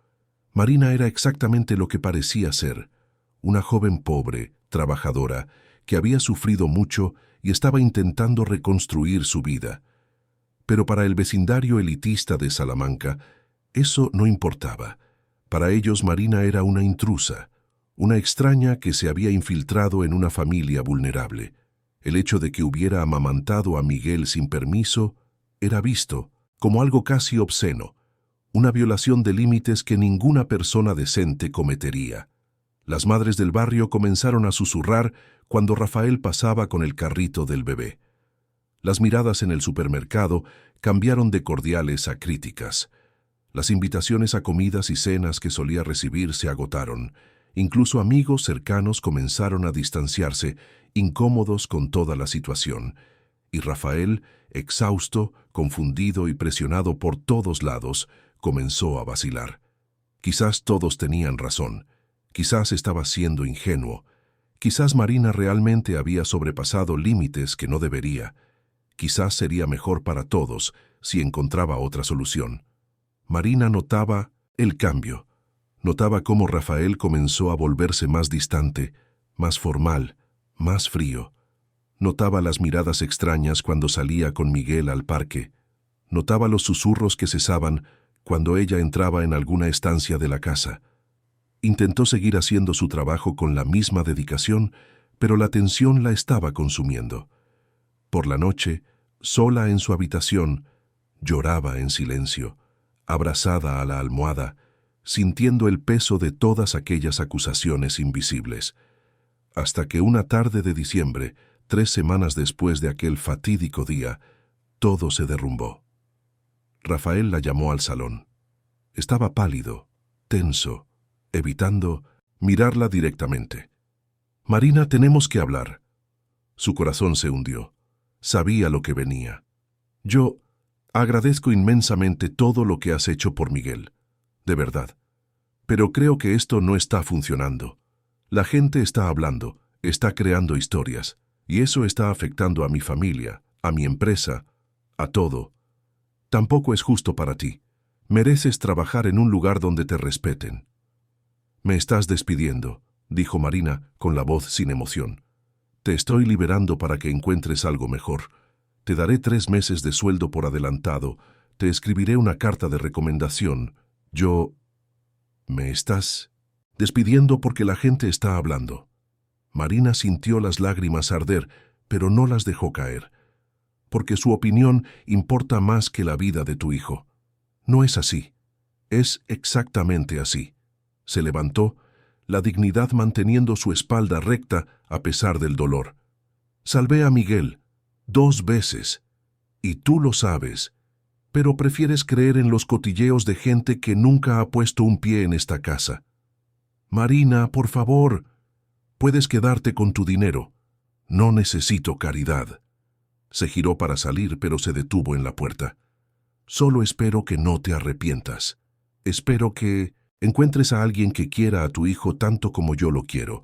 Marina era exactamente lo que parecía ser, una joven pobre, trabajadora, que había sufrido mucho y estaba intentando reconstruir su vida. Pero para el vecindario elitista de Salamanca, eso no importaba. Para ellos Marina era una intrusa, una extraña que se había infiltrado en una familia vulnerable. El hecho de que hubiera amamantado a Miguel sin permiso era visto como algo casi obsceno, una violación de límites que ninguna persona decente cometería. Las madres del barrio comenzaron a susurrar cuando Rafael pasaba con el carrito del bebé. Las miradas en el supermercado cambiaron de cordiales a críticas. Las invitaciones a comidas y cenas que solía recibir se agotaron. Incluso amigos cercanos comenzaron a distanciarse, incómodos con toda la situación. Y Rafael, exhausto, confundido y presionado por todos lados, comenzó a vacilar. Quizás todos tenían razón. Quizás estaba siendo ingenuo. Quizás Marina realmente había sobrepasado límites que no debería. Quizás sería mejor para todos si encontraba otra solución. Marina notaba el cambio. Notaba cómo Rafael comenzó a volverse más distante, más formal, más frío. Notaba las miradas extrañas cuando salía con Miguel al parque. Notaba los susurros que cesaban cuando ella entraba en alguna estancia de la casa. Intentó seguir haciendo su trabajo con la misma dedicación, pero la tensión la estaba consumiendo. Por la noche, sola en su habitación, lloraba en silencio, abrazada a la almohada, sintiendo el peso de todas aquellas acusaciones invisibles. Hasta que una tarde de diciembre, 3 semanas después de aquel fatídico día, todo se derrumbó. Rafael la llamó al salón. Estaba pálido, tenso, evitando mirarla directamente. «Marina, tenemos que hablar». Su corazón se hundió. Sabía lo que venía. «Yo agradezco inmensamente todo lo que has hecho por Miguel, de verdad. Pero creo que esto no está funcionando. La gente está hablando, está creando historias, y eso está afectando a mi familia, a mi empresa, a todo. Tampoco es justo para ti. Mereces trabajar en un lugar donde te respeten». «Me estás despidiendo», dijo Marina con la voz sin emoción. «Te estoy liberando para que encuentres algo mejor. Te daré 3 meses de sueldo por adelantado. Te escribiré una carta de recomendación. Yo... ¿Me estás despidiendo porque la gente está hablando?» Marina sintió las lágrimas arder, pero no las dejó caer. «Porque su opinión importa más que la vida de tu hijo». «No es así. Es exactamente así». Se levantó, la dignidad manteniendo su espalda recta a pesar del dolor. «Salvé a Miguel 2 veces, y tú lo sabes, pero prefieres creer en los cotilleos de gente que nunca ha puesto un pie en esta casa. Marina, por favor, puedes quedarte con tu dinero. No necesito caridad». Se giró para salir, pero se detuvo en la puerta. Solo espero que no te arrepientas. Espero que encuentres a alguien que quiera a tu hijo tanto como yo lo quiero,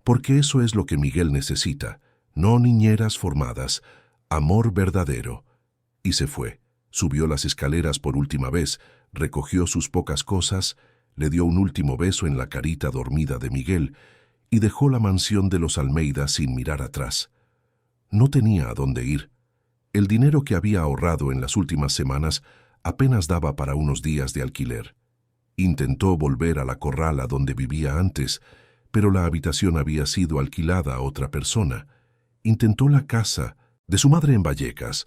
porque eso es lo que Miguel necesita, no niñeras formadas, amor verdadero. Y se fue. Subió las escaleras por última vez, recogió sus pocas cosas, le dio un último beso en la carita dormida de Miguel y dejó la mansión de los Almeida sin mirar atrás. No tenía a dónde ir. El dinero que había ahorrado en las últimas semanas apenas daba para unos días de alquiler. Intentó volver a la corrala donde vivía antes, pero la habitación había sido alquilada a otra persona. Intentó la casa de su madre en Vallecas,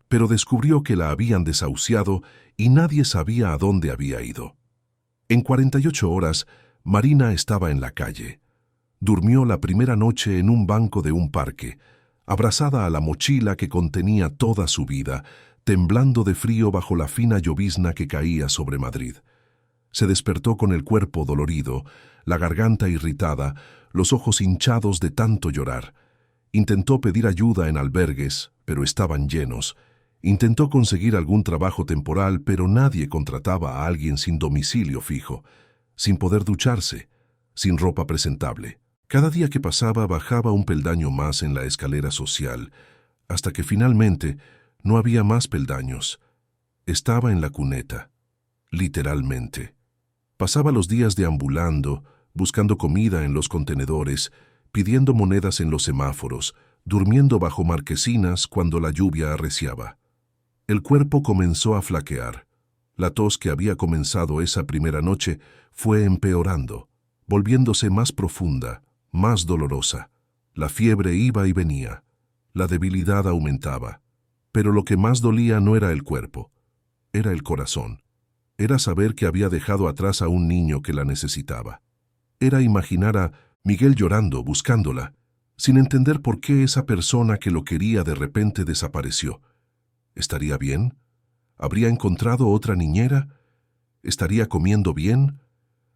pero descubrió que la habían desahuciado y nadie sabía a dónde había ido. En 48 horas, Marina estaba en la calle. Durmió la primera noche en un banco de un parque, abrazada a la mochila que contenía toda su vida, temblando de frío bajo la fina llovizna que caía sobre Madrid. Se despertó con el cuerpo dolorido, la garganta irritada, los ojos hinchados de tanto llorar. Intentó pedir ayuda en albergues, pero estaban llenos. Intentó conseguir algún trabajo temporal, pero nadie contrataba a alguien sin domicilio fijo, sin poder ducharse, sin ropa presentable. Cada día que pasaba bajaba un peldaño más en la escalera social, hasta que finalmente no había más peldaños. Estaba en la cuneta, literalmente. Pasaba los días deambulando, buscando comida en los contenedores, pidiendo monedas en los semáforos, durmiendo bajo marquesinas cuando la lluvia arreciaba. El cuerpo comenzó a flaquear. La tos que había comenzado esa primera noche fue empeorando, volviéndose más profunda, más dolorosa. La fiebre iba y venía. La debilidad aumentaba. Pero lo que más dolía no era el cuerpo, era el corazón. Era saber que había dejado atrás a un niño que la necesitaba. Era imaginar a Miguel llorando, buscándola, sin entender por qué esa persona que lo quería de repente desapareció. ¿Estaría bien? ¿Habría encontrado otra niñera? ¿Estaría comiendo bien?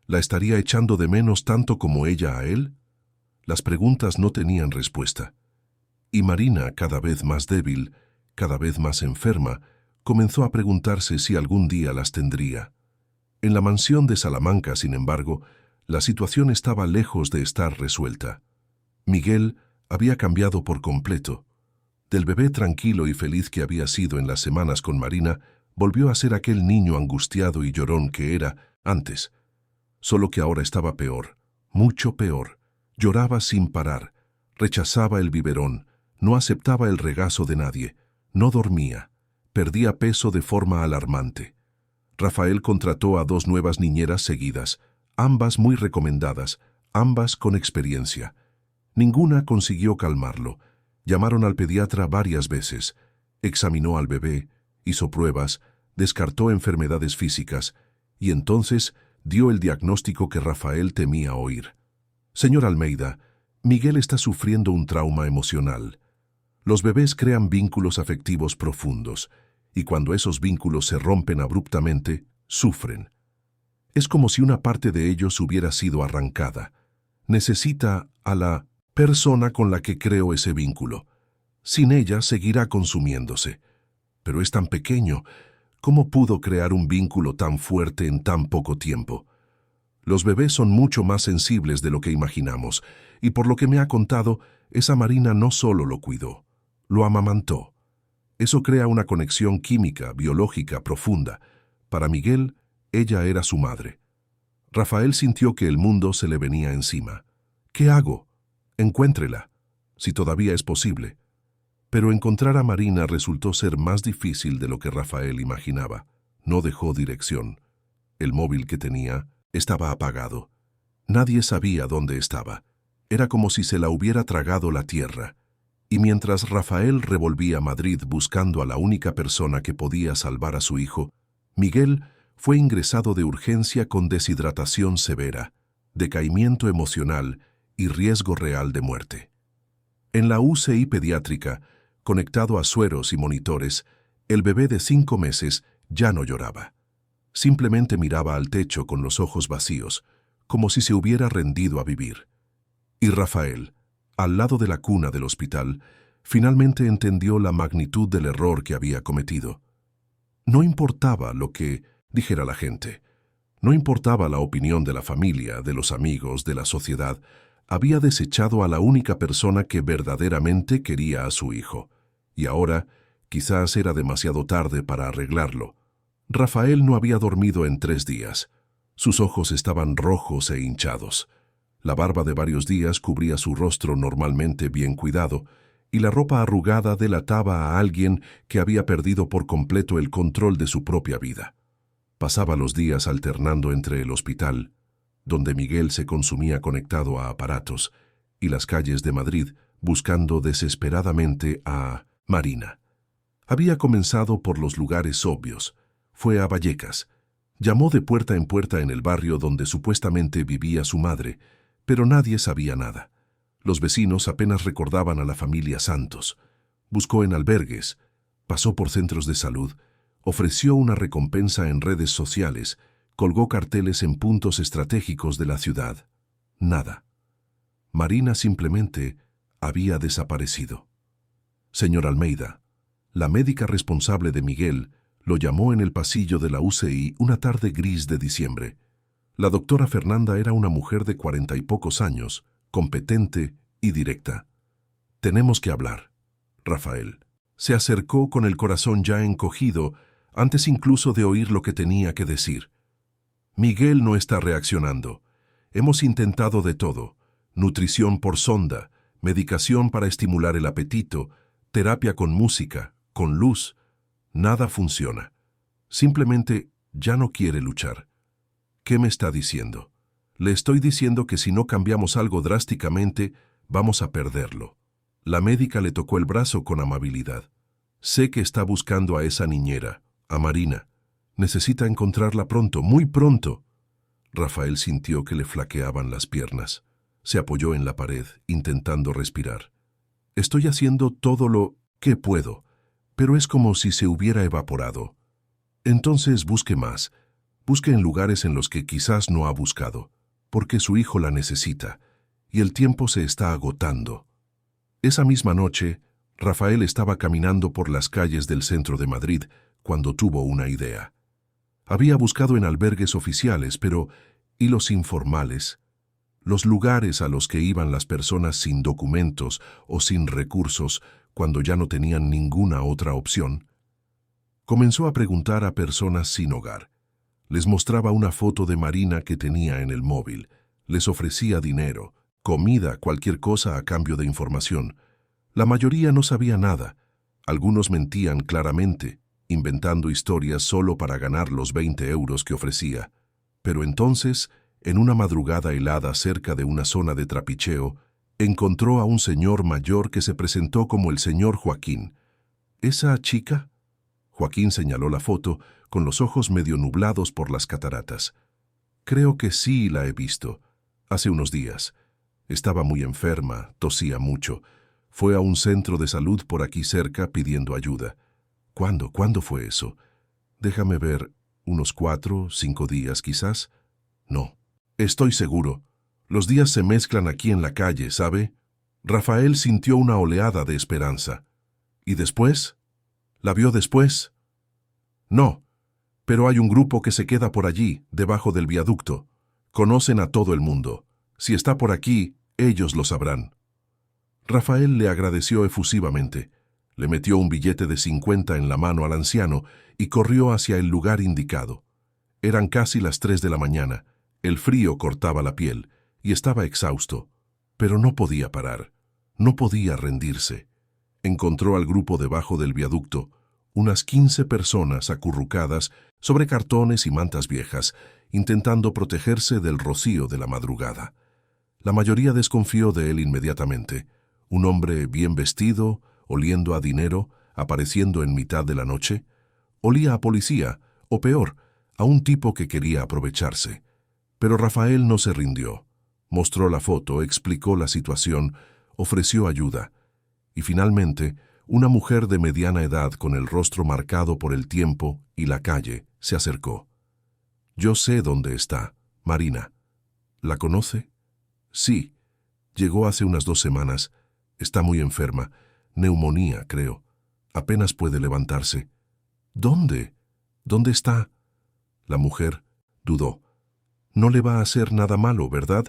¿La estaría echando de menos tanto como ella a él? Las preguntas no tenían respuesta. Y Marina, cada vez más débil, cada vez más enferma, comenzó a preguntarse si algún día las tendría. En la mansión de Salamanca, sin embargo, la situación estaba lejos de estar resuelta. Miguel había cambiado por completo. Del bebé tranquilo y feliz que había sido en las semanas con Marina, volvió a ser aquel niño angustiado y llorón que era antes. Solo que ahora estaba peor, mucho peor. Lloraba sin parar, rechazaba el biberón, no aceptaba el regazo de nadie, no dormía, perdía peso de forma alarmante. Rafael contrató a 2 nuevas niñeras seguidas, ambas muy recomendadas, ambas con experiencia. Ninguna consiguió calmarlo. Llamaron al pediatra varias veces, examinó al bebé, hizo pruebas, descartó enfermedades físicas y entonces dio el diagnóstico que Rafael temía oír. Señor Almeida, Miguel está sufriendo un trauma emocional. Los bebés crean vínculos afectivos profundos y cuando esos vínculos se rompen abruptamente, sufren. Es como si una parte de ellos hubiera sido arrancada. Necesita a la persona con la que creó ese vínculo. Sin ella seguirá consumiéndose. Pero es tan pequeño. ¿Cómo pudo crear un vínculo tan fuerte en tan poco tiempo? Los bebés son mucho más sensibles de lo que imaginamos, y por lo que me ha contado, esa Marina no solo lo cuidó, lo amamantó. Eso crea una conexión química, biológica, profunda. Para Miguel, ella era su madre. Rafael sintió que el mundo se le venía encima. ¿Qué hago? Encuéntrela, si todavía es posible. Pero encontrar a Marina resultó ser más difícil de lo que Rafael imaginaba. No dejó dirección. El móvil que tenía estaba apagado. Nadie sabía dónde estaba. Era como si se la hubiera tragado la tierra. Y mientras Rafael revolvía Madrid buscando a la única persona que podía salvar a su hijo, Miguel fue ingresado de urgencia con deshidratación severa, decaimiento emocional y riesgo real de muerte. En la UCI pediátrica, conectado a sueros y monitores, el bebé de 5 meses ya no lloraba. Simplemente miraba al techo con los ojos vacíos, como si se hubiera rendido a vivir. Y Rafael, al lado de la cuna del hospital, finalmente entendió la magnitud del error que había cometido. No importaba lo que dijera la gente. No importaba la opinión de la familia, de los amigos, de la sociedad. Había desechado a la única persona que verdaderamente quería a su hijo. Y ahora, quizás era demasiado tarde para arreglarlo. Rafael no había dormido en 3 días. Sus ojos estaban rojos e hinchados. La barba de varios días cubría su rostro normalmente bien cuidado, y la ropa arrugada delataba a alguien que había perdido por completo el control de su propia vida. Pasaba los días alternando entre el hospital, donde Miguel se consumía conectado a aparatos, y las calles de Madrid, buscando desesperadamente a Marina. Había comenzado por los lugares obvios. Fue a Vallecas. Llamó de puerta en puerta en el barrio donde supuestamente vivía su madre, pero nadie sabía nada. Los vecinos apenas recordaban a la familia Santos. Buscó en albergues, pasó por centros de salud, ofreció una recompensa en redes sociales, colgó carteles en puntos estratégicos de la ciudad. Nada. Marina simplemente había desaparecido. Señor Almeida, la médica responsable de Miguel, lo llamó en el pasillo de la UCI una tarde gris de diciembre. La doctora Fernanda era una mujer de 40 y pocos años, competente y directa. «Tenemos que hablar, Rafael». Se acercó con el corazón ya encogido, antes incluso de oír lo que tenía que decir. «Miguel no está reaccionando. Hemos intentado de todo. Nutrición por sonda, medicación para estimular el apetito, terapia con música, con luz. Nada funciona. Simplemente ya no quiere luchar». «¿Qué me está diciendo?» «Le estoy diciendo que si no cambiamos algo drásticamente, vamos a perderlo». La médica le tocó el brazo con amabilidad. «Sé que está buscando a esa niñera, a Marina. Necesita encontrarla pronto, muy pronto». Rafael sintió que le flaqueaban las piernas. Se apoyó en la pared, intentando respirar. «Estoy haciendo todo lo que puedo, pero es como si se hubiera evaporado». «Entonces busque más. Busque en lugares en los que quizás no ha buscado, porque su hijo la necesita, y el tiempo se está agotando». Esa misma noche, Rafael estaba caminando por las calles del centro de Madrid cuando tuvo una idea. Había buscado en albergues oficiales, pero ¿y los informales? Los lugares a los que iban las personas sin documentos o sin recursos cuando ya no tenían ninguna otra opción. Comenzó a preguntar a personas sin hogar. Les mostraba una foto de Marina que tenía en el móvil. Les ofrecía dinero, comida, cualquier cosa a cambio de información. La mayoría no sabía nada. Algunos mentían claramente, inventando historias solo para ganar los 20 euros que ofrecía. Pero entonces, en una madrugada helada cerca de una zona de trapicheo, encontró a un señor mayor que se presentó como el señor Joaquín. ¿Esa chica? Joaquín señaló la foto, con los ojos medio nublados por las cataratas. «Creo que sí la he visto. Hace unos días. Estaba muy enferma, tosía mucho. Fue a un centro de salud por aquí cerca pidiendo ayuda». «¿Cuándo? ¿Cuándo fue eso?» «Déjame ver, unos 4, 5 días quizás». «No, estoy seguro. Los días se mezclan aquí en la calle, ¿sabe?» Rafael sintió una oleada de esperanza. «¿Y después? ¿La vio después?» «No, pero hay un grupo que se queda por allí, debajo del viaducto. Conocen a todo el mundo. Si está por aquí, ellos lo sabrán». Rafael le agradeció efusivamente. Le metió un billete de 50 en la mano al anciano y corrió hacia el lugar indicado. Eran casi las 3 de la mañana. El frío cortaba la piel y estaba exhausto, pero no podía parar. No podía rendirse. Encontró al grupo debajo del viaducto, unas 15 personas acurrucadas sobre cartones y mantas viejas, intentando protegerse del rocío de la madrugada. La mayoría desconfió de él inmediatamente. Un hombre bien vestido, oliendo a dinero, apareciendo en mitad de la noche. Olía a policía, o peor, a un tipo que quería aprovecharse. Pero Rafael no se rindió. Mostró la foto, explicó la situación, ofreció ayuda. Y finalmente, una mujer de mediana edad con el rostro marcado por el tiempo y la calle se acercó. «Yo sé dónde está, Marina». «¿La conoce?» «Sí. Llegó hace unas 2 semanas. Está muy enferma. Neumonía, creo. Apenas puede levantarse». «¿Dónde?» ¿Dónde está? La mujer dudó. No le va a hacer nada malo, ¿verdad?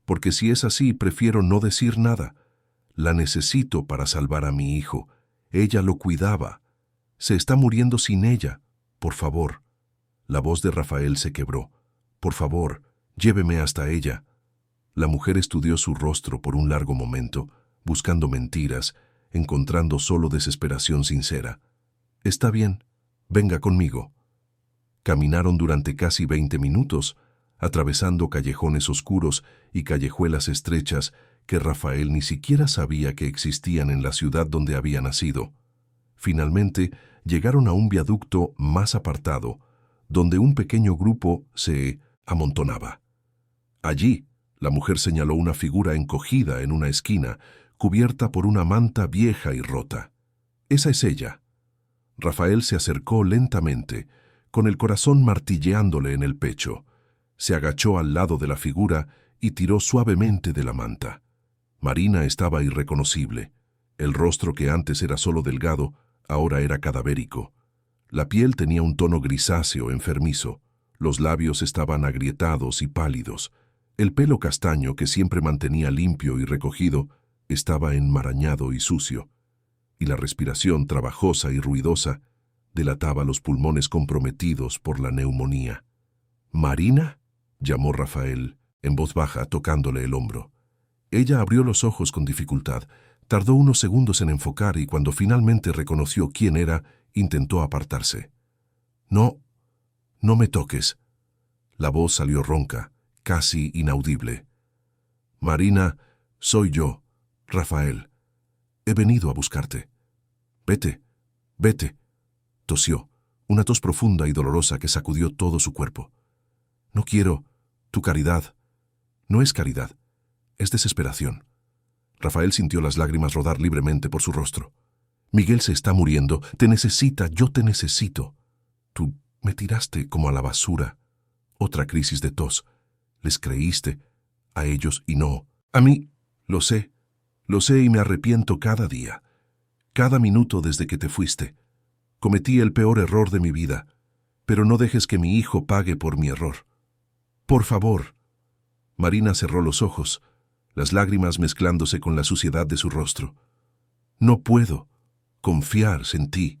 Porque si es así, prefiero no decir nada. La necesito para salvar a mi hijo. Ella lo cuidaba. Se está muriendo sin ella. Por favor. La voz de Rafael se quebró. Por favor, lléveme hasta ella. La mujer estudió su rostro por un largo momento, buscando mentiras, encontrando solo desesperación sincera. Está bien, venga conmigo. Caminaron durante casi 20 minutos, atravesando callejones oscuros y callejuelas estrechas que Rafael ni siquiera sabía que existían en la ciudad donde había nacido. Finalmente, llegaron a un viaducto más apartado, donde un pequeño grupo se amontonaba. Allí, la mujer señaló una figura encogida en una esquina, cubierta por una manta vieja y rota. Esa es ella. Rafael se acercó lentamente, con el corazón martilleándole en el pecho. Se agachó al lado de la figura y tiró suavemente de la manta. Marina estaba irreconocible. El rostro que antes era solo delgado, ahora era cadavérico. La piel tenía un tono grisáceo enfermizo. Los labios estaban agrietados y pálidos. El pelo castaño, que siempre mantenía limpio y recogido, estaba enmarañado y sucio. Y la respiración trabajosa y ruidosa delataba los pulmones comprometidos por la neumonía. «¿Marina?», llamó Rafael, en voz baja, tocándole el hombro. Ella abrió los ojos con dificultad. Tardó unos segundos en enfocar y cuando finalmente reconoció quién era, intentó apartarse. «No, no me toques». La voz salió ronca, casi inaudible. «Marina, soy yo, Rafael. He venido a buscarte. Vete, vete», tosió, una tos profunda y dolorosa que sacudió todo su cuerpo. «No quiero tu caridad. No es caridad, es desesperación». Rafael sintió las lágrimas rodar libremente por su rostro. «Miguel se está muriendo, te necesita, yo te necesito. Tú me tiraste como a la basura». Otra crisis de tos. Les creíste, a ellos y no a mí. Lo sé y me arrepiento cada día, cada minuto desde que te fuiste. Cometí el peor error de mi vida, pero no dejes que mi hijo pague por mi error. Por favor». Marina cerró los ojos, las lágrimas mezclándose con la suciedad de su rostro. «No puedo confiar en ti,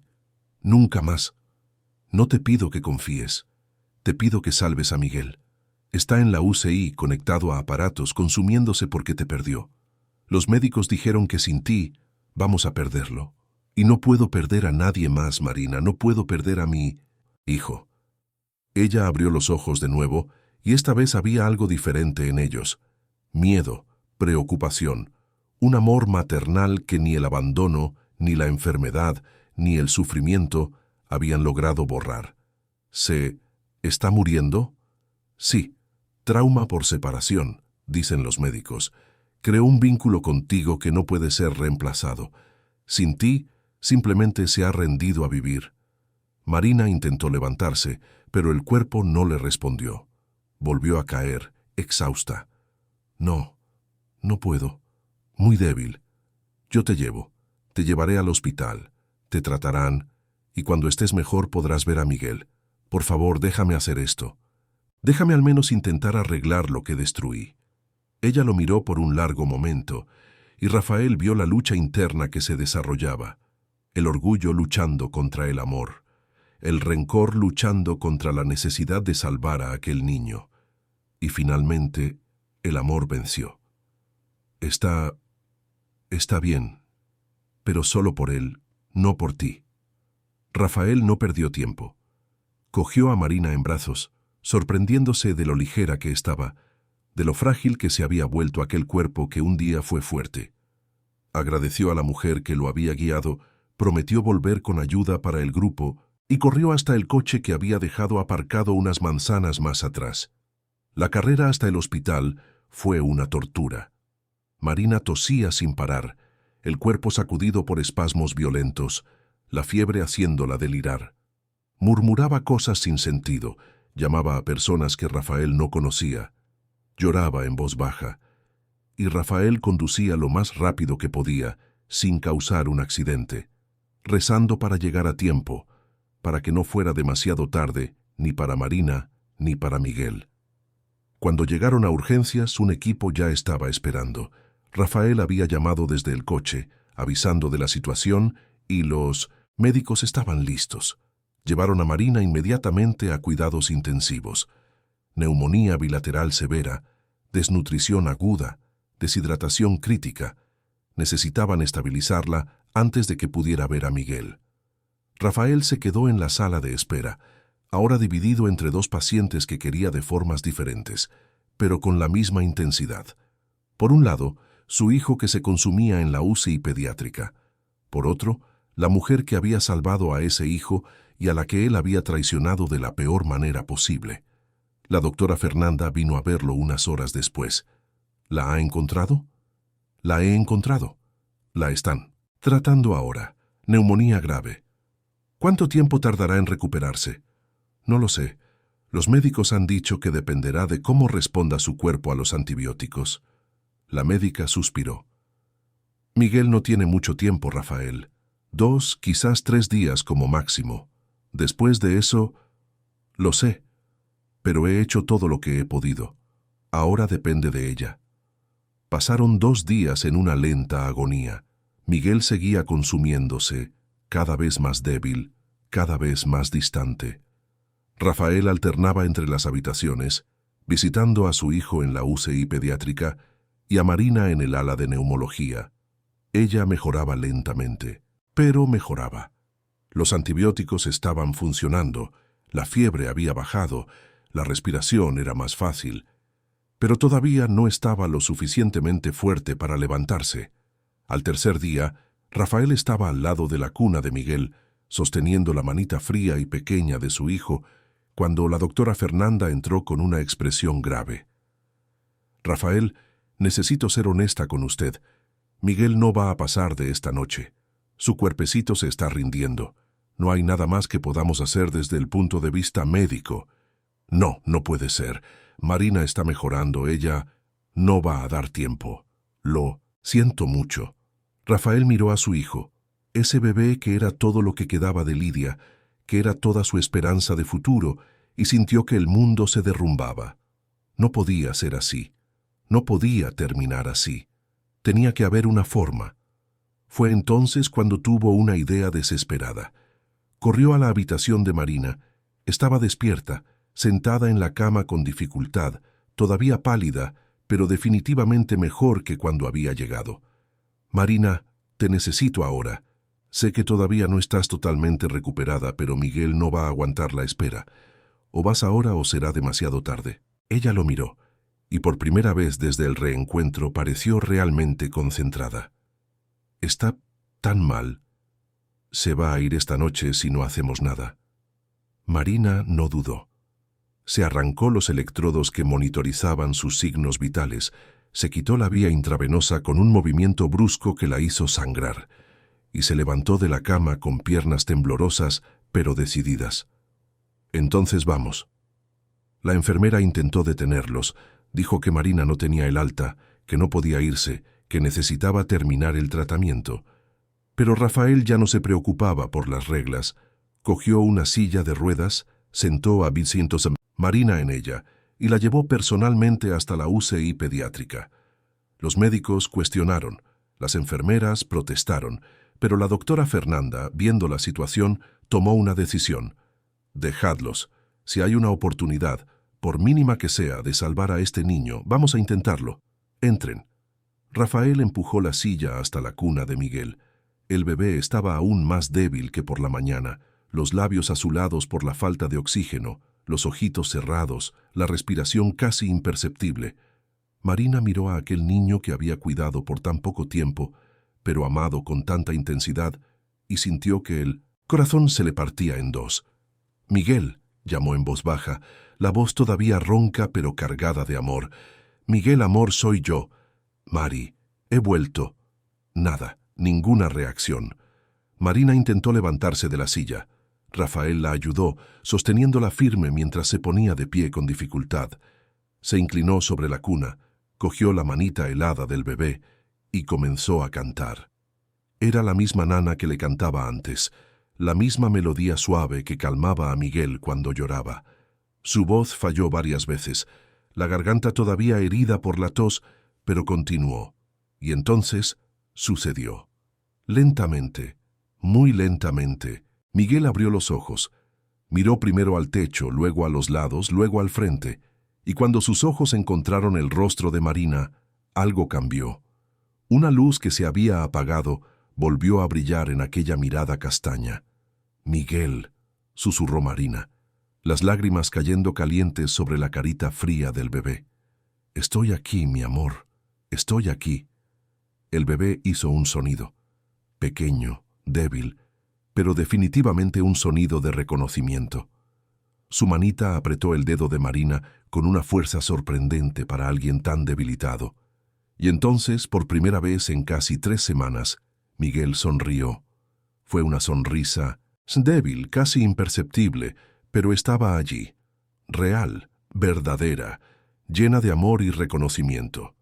nunca más. No te pido que confíes, te pido que salves a Miguel. Está en la UCI, conectado a aparatos, consumiéndose porque te perdió. Los médicos dijeron que sin ti vamos a perderlo. Y no puedo perder a nadie más, Marina, no puedo perder a mi hijo». Ella abrió los ojos de nuevo y esta vez había algo diferente en ellos. Miedo, preocupación, un amor maternal que ni el abandono, ni la enfermedad, ni el sufrimiento habían logrado borrar. ¿Se está muriendo? Sí, trauma por separación, dicen los médicos. Creó un vínculo contigo que no puede ser reemplazado. Sin ti, simplemente se ha rendido a vivir. Marina intentó levantarse, pero el cuerpo no le respondió. Volvió a caer, exhausta. «No, no puedo. Muy débil. Yo te llevo. Te llevaré al hospital. Te tratarán, y cuando estés mejor podrás ver a Miguel. Por favor, déjame hacer esto. Déjame al menos intentar arreglar lo que destruí». Ella lo miró por un largo momento, y Rafael vio la lucha interna que se desarrollaba. El orgullo luchando contra el amor. El rencor luchando contra la necesidad de salvar a aquel niño. Y finalmente, el amor venció. Está bien, pero solo por él, no por ti». Rafael no perdió tiempo. Cogió a Marina en brazos, sorprendiéndose de lo ligera que estaba, de lo frágil que se había vuelto aquel cuerpo que un día fue fuerte. Agradeció a la mujer que lo había guiado, prometió volver con ayuda para el grupo y corrió hasta el coche que había dejado aparcado unas manzanas más atrás. La carrera hasta el hospital fue una tortura. Marina tosía sin parar, el cuerpo sacudido por espasmos violentos, la fiebre haciéndola delirar. Murmuraba cosas sin sentido, llamaba a personas que Rafael no conocía, lloraba en voz baja, y Rafael conducía lo más rápido que podía, sin causar un accidente, rezando para llegar a tiempo, para que no fuera demasiado tarde, ni para Marina, ni para Miguel. Cuando llegaron a urgencias, un equipo ya estaba esperando. Rafael había llamado desde el coche, avisando de la situación, y los médicos estaban listos. Llevaron a Marina inmediatamente a cuidados intensivos. Neumonía bilateral severa, desnutrición aguda, deshidratación crítica. Necesitaban estabilizarla antes de que pudiera ver a Miguel. Rafael se quedó en la sala de espera, ahora dividido entre dos pacientes que quería de formas diferentes, pero con la misma intensidad. Por un lado, su hijo que se consumía en la UCI pediátrica. Por otro, la mujer que había salvado a ese hijo y a la que él había traicionado de la peor manera posible. La doctora Fernanda vino a verlo unas horas después. ¿La ha encontrado? La he encontrado. La están tratando ahora. Neumonía grave. ¿Cuánto tiempo tardará en recuperarse? No lo sé. Los médicos han dicho que dependerá de cómo responda su cuerpo a los antibióticos. La médica suspiró. Miguel no tiene mucho tiempo, Rafael. 2, quizás 3 días como máximo. Después de eso, lo sé, pero he hecho todo lo que he podido. Ahora depende de ella. Pasaron 2 días en una lenta agonía. Miguel seguía consumiéndose, cada vez más débil, cada vez más distante. Rafael alternaba entre las habitaciones, visitando a su hijo en la UCI pediátrica y a Marina en el ala de neumología. Ella mejoraba lentamente, pero mejoraba. Los antibióticos estaban funcionando, la fiebre había bajado, la respiración era más fácil, pero todavía no estaba lo suficientemente fuerte para levantarse. Al tercer día, Rafael estaba al lado de la cuna de Miguel, sosteniendo la manita fría y pequeña de su hijo, cuando la doctora Fernanda entró con una expresión grave. Rafael, necesito ser honesta con usted. Miguel no va a pasar de esta noche. Su cuerpecito se está rindiendo. No hay nada más que podamos hacer desde el punto de vista médico. No, no puede ser. Marina está mejorando. Ella no va a dar tiempo. Lo siento mucho. Rafael miró a su hijo. Ese bebé que era todo lo que quedaba de Lidia, que era toda su esperanza de futuro, y sintió que el mundo se derrumbaba. No podía ser así. No podía terminar así. Tenía que haber una forma. Fue entonces cuando tuvo una idea desesperada. Corrió a la habitación de Marina. Estaba despierta, sentada en la cama con dificultad, todavía pálida, pero definitivamente mejor que cuando había llegado. Marina, te necesito ahora. Sé que todavía no estás totalmente recuperada, pero Miguel no va a aguantar la espera. O vas ahora o será demasiado tarde. Ella lo miró, y por primera vez desde el reencuentro pareció realmente concentrada. Está tan mal. Se va a ir esta noche si no hacemos nada. Marina no dudó. Se arrancó los electrodos que monitorizaban sus signos vitales, se quitó la vía intravenosa con un movimiento brusco que la hizo sangrar, y se levantó de la cama con piernas temblorosas, pero decididas. Entonces vamos. La enfermera intentó detenerlos, dijo que Marina no tenía el alta, que no podía irse, que necesitaba terminar el tratamiento. Pero Rafael ya no se preocupaba por las reglas. Cogió una silla de ruedas, sentó a Marina en ella y la llevó personalmente hasta la UCI pediátrica. Los médicos cuestionaron, las enfermeras protestaron, pero la doctora Fernanda, viendo la situación, tomó una decisión. Dejadlos. Si hay una oportunidad, por mínima que sea, de salvar a este niño, vamos a intentarlo. Entren. Rafael empujó la silla hasta la cuna de Miguel. El bebé estaba aún más débil que por la mañana, los labios azulados por la falta de oxígeno, los ojitos cerrados, la respiración casi imperceptible. Marina miró a aquel niño que había cuidado por tan poco tiempo, pero amado con tanta intensidad, y sintió que el corazón se le partía en dos. «Miguel», llamó en voz baja, la voz todavía ronca pero cargada de amor. «Miguel, amor, soy yo. Mari, he vuelto». Nada, ninguna reacción. Marina intentó levantarse de la silla. Rafael la ayudó, sosteniéndola firme mientras se ponía de pie con dificultad. Se inclinó sobre la cuna, cogió la manita helada del bebé y comenzó a cantar. Era la misma nana que le cantaba antes. la misma melodía suave que calmaba a Miguel cuando lloraba. Su voz falló varias veces, la garganta todavía herida por la tos, pero continuó. Y entonces sucedió. Lentamente, muy lentamente, Miguel abrió los ojos. Miró primero al techo, luego a los lados, luego al frente, y cuando sus ojos encontraron el rostro de Marina, algo cambió. Una luz que se había apagado volvió a brillar en aquella mirada castaña. «Miguel», susurró Marina, las lágrimas cayendo calientes sobre la carita fría del bebé. «Estoy aquí, mi amor, estoy aquí». El bebé hizo un sonido, pequeño, débil, pero definitivamente un sonido de reconocimiento. Su manita apretó el dedo de Marina con una fuerza sorprendente para alguien tan debilitado. Y entonces, por primera vez en casi 3 semanas, Miguel sonrió. Fue una sonrisa débil, casi imperceptible, pero estaba allí, real, verdadera, llena de amor y reconocimiento.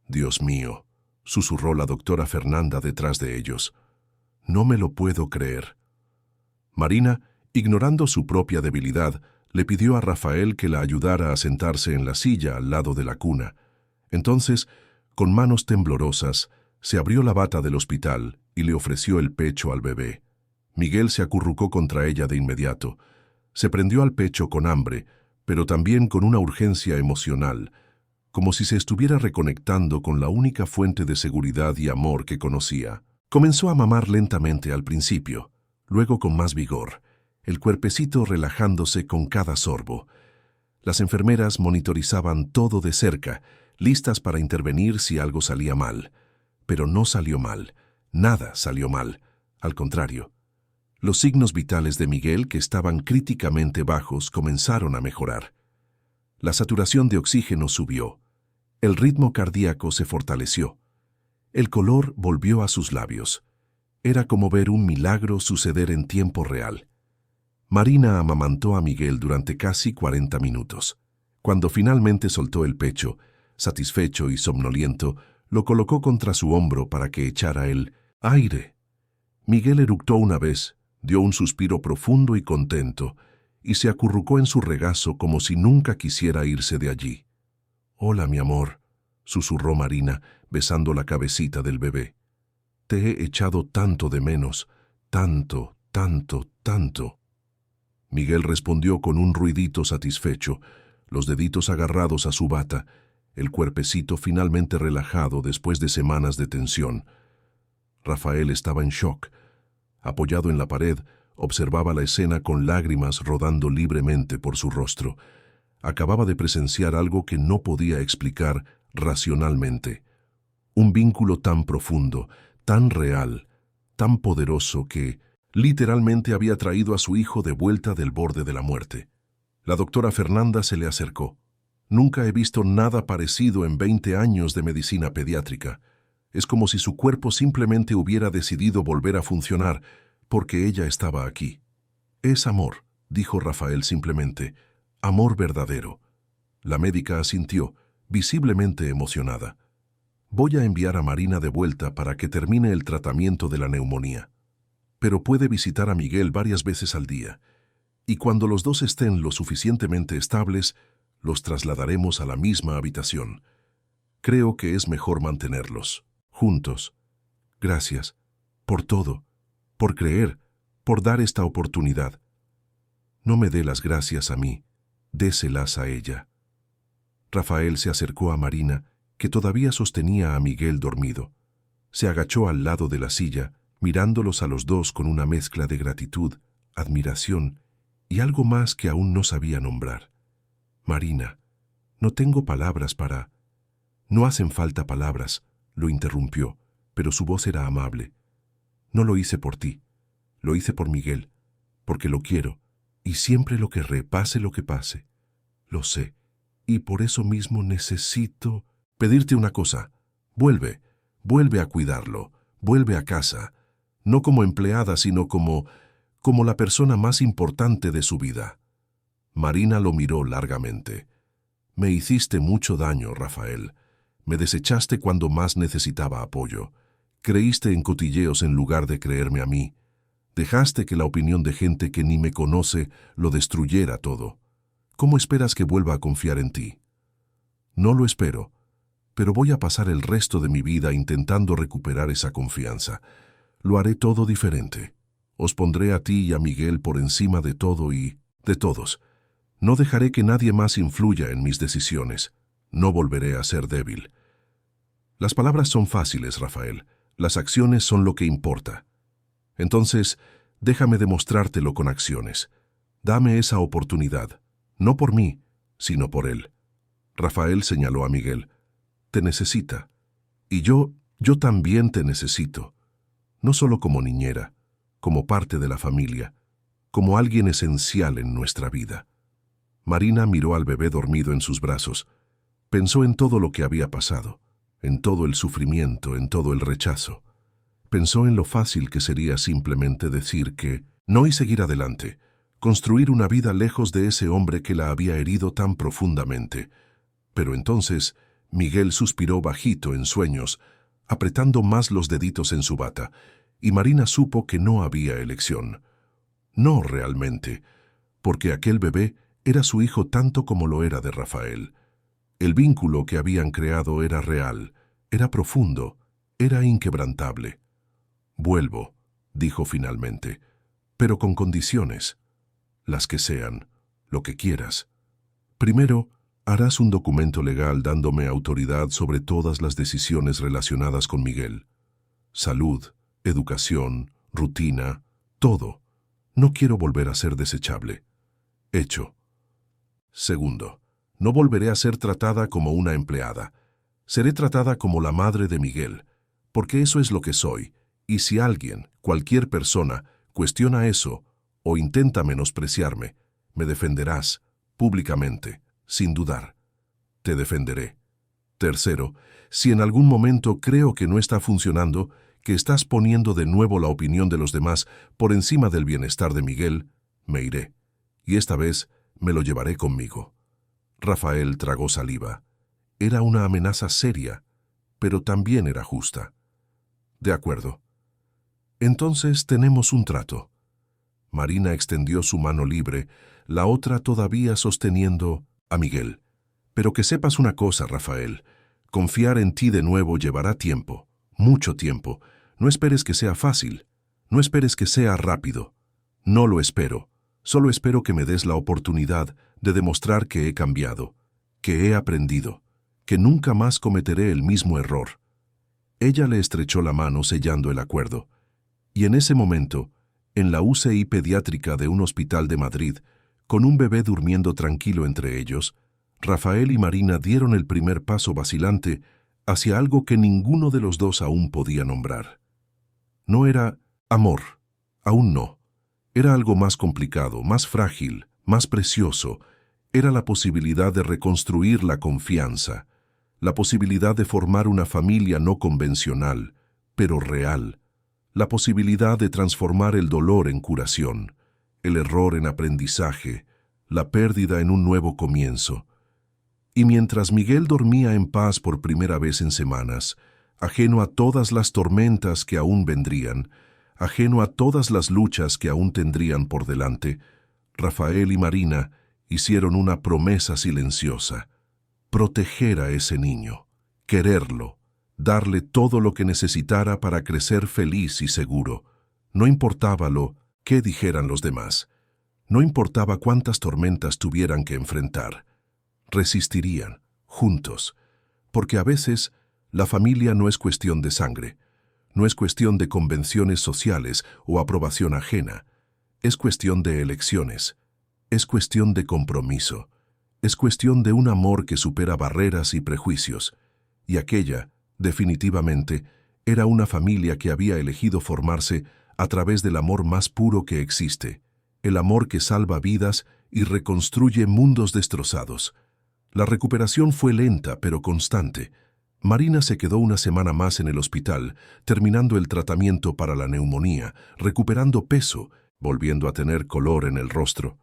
«Dios mío», susurró la doctora Fernanda detrás de ellos. «No me lo puedo creer». Marina, ignorando su propia debilidad, le pidió a Rafael que la ayudara a sentarse en la silla al lado de la cuna. Entonces, con manos temblorosas, se abrió la bata del hospital y le ofreció el pecho al bebé. Miguel se acurrucó contra ella de inmediato. Se prendió al pecho con hambre, pero también con una urgencia emocional, como si se estuviera reconectando con la única fuente de seguridad y amor que conocía. Comenzó a mamar lentamente al principio, luego con más vigor, el cuerpecito relajándose con cada sorbo. Las enfermeras monitorizaban todo de cerca, listas para intervenir si algo salía mal. Pero no salió mal, nada salió mal, al contrario. Los signos vitales de Miguel, que estaban críticamente bajos, comenzaron a mejorar. La saturación de oxígeno subió, el ritmo cardíaco se fortaleció. El color volvió a sus labios. Era como ver un milagro suceder en tiempo real. Marina amamantó a Miguel durante casi 40 minutos. Cuando finalmente soltó el pecho, satisfecho y somnoliento, lo colocó contra su hombro para que echara el aire. Miguel eructó una vez, dio un suspiro profundo y contento, y se acurrucó en su regazo como si nunca quisiera irse de allí. «Hola, mi amor», susurró Marina, besando la cabecita del bebé. «Te he echado tanto de menos, tanto, tanto, tanto». Miguel respondió con un ruidito satisfecho, los deditos agarrados a su bata, el cuerpecito finalmente relajado después de semanas de tensión. Rafael estaba en shock. Apoyado en la pared, observaba la escena con lágrimas rodando libremente por su rostro. Acababa de presenciar algo que no podía explicar racionalmente. Un vínculo tan profundo, tan real, tan poderoso que literalmente había traído a su hijo de vuelta del borde de la muerte. La doctora Fernanda se le acercó. «Nunca he visto nada parecido en 20 años de medicina pediátrica. Es como si su cuerpo simplemente hubiera decidido volver a funcionar, porque ella estaba aquí». «Es amor», dijo Rafael simplemente, «amor verdadero». La médica asintió, visiblemente emocionada. «Voy a enviar a Marina de vuelta para que termine el tratamiento de la neumonía. Pero puede visitar a Miguel varias veces al día, y cuando los dos estén lo suficientemente estables, los trasladaremos a la misma habitación. Creo que es mejor mantenerlos juntos. Gracias por todo, por creer, por dar esta oportunidad. No me dé las gracias a mí, déselas a ella». Rafael se acercó a Marina, que todavía sostenía a Miguel dormido. Se agachó al lado de la silla, mirándolos a los dos con una mezcla de gratitud, admiración y algo más que aún no sabía nombrar. «Marina, no tengo palabras para...» «No hacen falta palabras», lo interrumpió, pero su voz era amable. «No lo hice por ti, lo hice por Miguel, porque lo quiero, y siempre lo querré, pase lo que pase. Lo sé, y por eso mismo necesito pedirte una cosa. Vuelve a cuidarlo, vuelve a casa, no como empleada, sino como la persona más importante de su vida». Marina lo miró largamente. «Me hiciste mucho daño, Rafael. Me desechaste cuando más necesitaba apoyo. Creíste en cotilleos en lugar de creerme a mí. Dejaste que la opinión de gente que ni me conoce lo destruyera todo. ¿Cómo esperas que vuelva a confiar en ti? No lo espero, pero voy a pasar el resto de mi vida intentando recuperar esa confianza. Lo haré todo diferente. Os pondré a ti y a Miguel por encima de todo y de todos. No dejaré que nadie más influya en mis decisiones. No volveré a ser débil. Las palabras son fáciles, Rafael. Las acciones son lo que importa. Entonces, déjame demostrártelo con acciones. Dame esa oportunidad. No por mí, sino por él. Rafael señaló a Miguel. Te necesita. Y yo también te necesito. No solo como niñera, como parte de la familia, como alguien esencial en nuestra vida. Marina miró al bebé dormido en sus brazos. Pensó en todo lo que había pasado, en todo el sufrimiento, en todo el rechazo. Pensó en lo fácil que sería simplemente decir que no y seguir adelante, construir una vida lejos de ese hombre que la había herido tan profundamente. Pero entonces Miguel suspiró bajito en sueños, apretando más los deditos en su bata, y Marina supo que no había elección. No realmente, porque aquel bebé era su hijo tanto como lo era de Rafael. El vínculo que habían creado era real, era profundo, era inquebrantable. Vuelvo, dijo finalmente, pero con condiciones. Las que sean, lo que quieras. Primero, harás un documento legal dándome autoridad sobre todas las decisiones relacionadas con Miguel. Salud, educación, rutina, todo. No quiero volver a ser desechable. Hecho. Segundo, no volveré a ser tratada como una empleada. Seré tratada como la madre de Miguel, porque eso es lo que soy, y si alguien, cualquier persona, cuestiona eso o intenta menospreciarme, me defenderás, públicamente, sin dudar. Te defenderé. Tercero, si en algún momento creo que no está funcionando, que estás poniendo de nuevo la opinión de los demás por encima del bienestar de Miguel, me iré, y esta vez me lo llevaré conmigo. Rafael tragó saliva. Era una amenaza seria, pero también era justa. De acuerdo. Entonces tenemos un trato. Marina extendió su mano libre, la otra todavía sosteniendo a Miguel. Pero que sepas una cosa, Rafael, confiar en ti de nuevo llevará tiempo, mucho tiempo. No esperes que sea fácil, no esperes que sea rápido. No lo espero, solo espero que me des la oportunidad de demostrar que he cambiado, que he aprendido, que nunca más cometeré el mismo error. Ella le estrechó la mano sellando el acuerdo. Y en ese momento, en la UCI pediátrica de un hospital de Madrid, con un bebé durmiendo tranquilo entre ellos, Rafael y Marina dieron el primer paso vacilante hacia algo que ninguno de los dos aún podía nombrar. No era amor, aún no. Era algo más complicado, más frágil, más precioso. Era la posibilidad de reconstruir la confianza, la posibilidad de formar una familia no convencional, pero real, la posibilidad de transformar el dolor en curación, el error en aprendizaje, la pérdida en un nuevo comienzo. Y mientras Miguel dormía en paz por primera vez en semanas, ajeno a todas las tormentas que aún vendrían, ajeno a todas las luchas que aún tendrían por delante, Rafael y Marina hicieron una promesa silenciosa: proteger a ese niño, quererlo, darle todo lo que necesitara para crecer feliz y seguro. No importaba lo que dijeran los demás, no importaba cuántas tormentas tuvieran que enfrentar. Resistirían, juntos, porque a veces la familia no es cuestión de sangre, no es cuestión de convenciones sociales o aprobación ajena, es cuestión de elecciones, es cuestión de compromiso, es cuestión de un amor que supera barreras y prejuicios, y aquella, definitivamente, era una familia que había elegido formarse a través del amor más puro que existe, el amor que salva vidas y reconstruye mundos destrozados. La recuperación fue lenta pero constante. Marina se quedó una semana más en el hospital, terminando el tratamiento para la neumonía, recuperando peso, volviendo a tener color en el rostro.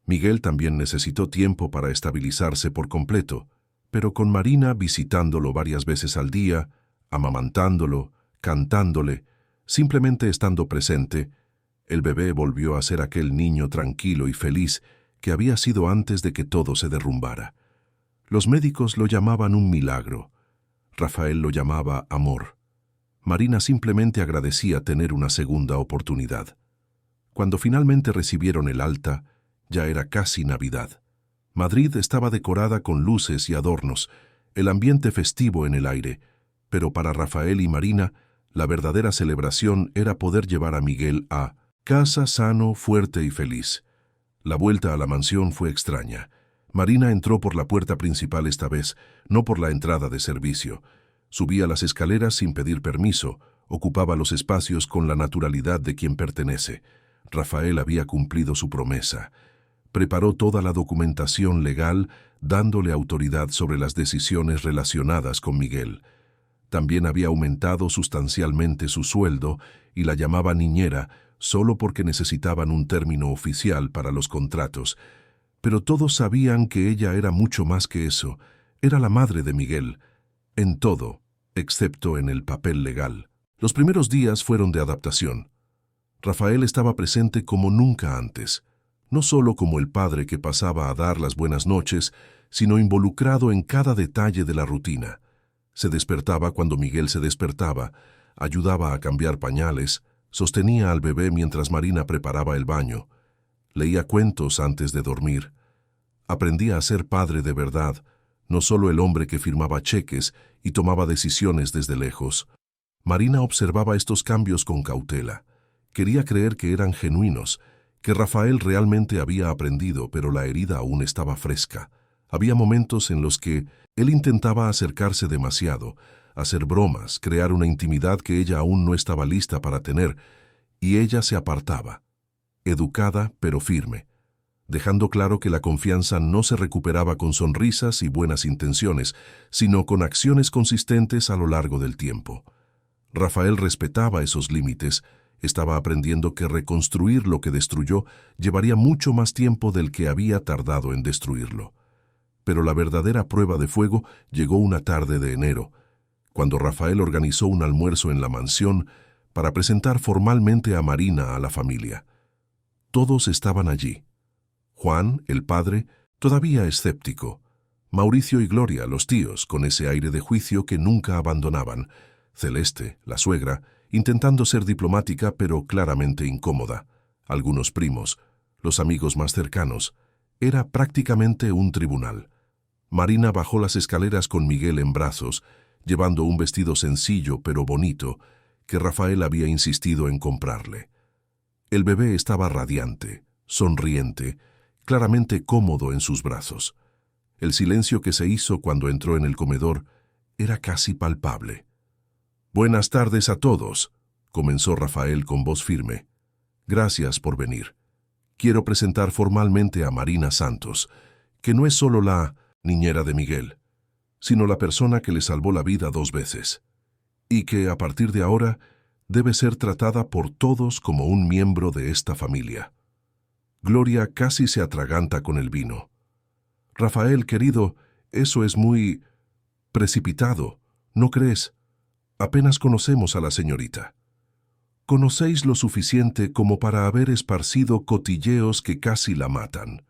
Miguel también necesitó tiempo para estabilizarse por completo, pero con Marina visitándolo varias veces al día, amamantándolo, cantándole, simplemente estando presente, El bebé volvió a ser aquel niño tranquilo y feliz que había sido antes de que todo se derrumbara. Los médicos lo llamaban un milagro. Rafael lo llamaba amor. Marina simplemente agradecía tener una segunda oportunidad. Cuando finalmente recibieron el alta, ya era casi Navidad. Madrid estaba decorada con luces y adornos, el ambiente festivo en el aire, pero para Rafael y Marina, la verdadera celebración era poder llevar a Miguel a casa sano, fuerte y feliz. La vuelta a la mansión fue extraña. Marina entró por la puerta principal esta vez, no por la entrada de servicio. Subía las escaleras sin pedir permiso, ocupaba los espacios con la naturalidad de quien pertenece. Rafael había cumplido su promesa. Preparó toda la documentación legal, dándole autoridad sobre las decisiones relacionadas con Miguel. También había aumentado sustancialmente su sueldo y la llamaba niñera solo porque necesitaban un término oficial para los contratos. Pero todos sabían que ella era mucho más que eso. Era la madre de Miguel, en todo, excepto en el papel legal. Los primeros días fueron de adaptación. Rafael estaba presente como nunca antes, no solo como el padre que pasaba a dar las buenas noches, sino involucrado en cada detalle de la rutina. Se despertaba cuando Miguel se despertaba, ayudaba a cambiar pañales, sostenía al bebé mientras Marina preparaba el baño, leía cuentos antes de dormir. Aprendía a ser padre de verdad, no solo el hombre que firmaba cheques y tomaba decisiones desde lejos. Marina observaba estos cambios con cautela. Quería creer que eran genuinos, que Rafael realmente había aprendido, pero la herida aún estaba fresca. Había momentos en los que él intentaba acercarse demasiado, hacer bromas, crear una intimidad que ella aún no estaba lista para tener, y ella se apartaba, educada pero firme, dejando claro que la confianza no se recuperaba con sonrisas y buenas intenciones, sino con acciones consistentes a lo largo del tiempo. Rafael respetaba esos límites. Estaba aprendiendo que reconstruir lo que destruyó llevaría mucho más tiempo del que había tardado en destruirlo. Pero la verdadera prueba de fuego llegó una tarde de enero, cuando Rafael organizó un almuerzo en la mansión para presentar formalmente a Marina a la familia. Todos estaban allí. Juan, el padre, todavía escéptico. Mauricio y Gloria, los tíos, con ese aire de juicio que nunca abandonaban. Celeste, la suegra, intentando ser diplomática pero claramente incómoda. Algunos primos, los amigos más cercanos. Era prácticamente un tribunal. Marina bajó las escaleras con Miguel en brazos, llevando un vestido sencillo pero bonito que Rafael había insistido en comprarle. El bebé estaba radiante, sonriente, claramente cómodo en sus brazos. El silencio que se hizo cuando entró en el comedor era casi palpable. «Buenas tardes a todos», comenzó Rafael con voz firme. «Gracias por venir. Quiero presentar formalmente a Marina Santos, que no es solo la niñera de Miguel, sino la persona que le salvó la vida 2 veces, y que, a partir de ahora, debe ser tratada por todos como un miembro de esta familia». Gloria casi se atraganta con el vino. «Rafael, querido, eso es muy precipitado, ¿no crees? Apenas conocemos a la señorita. Conocéis lo suficiente como para haber esparcido cotilleos que casi la matan.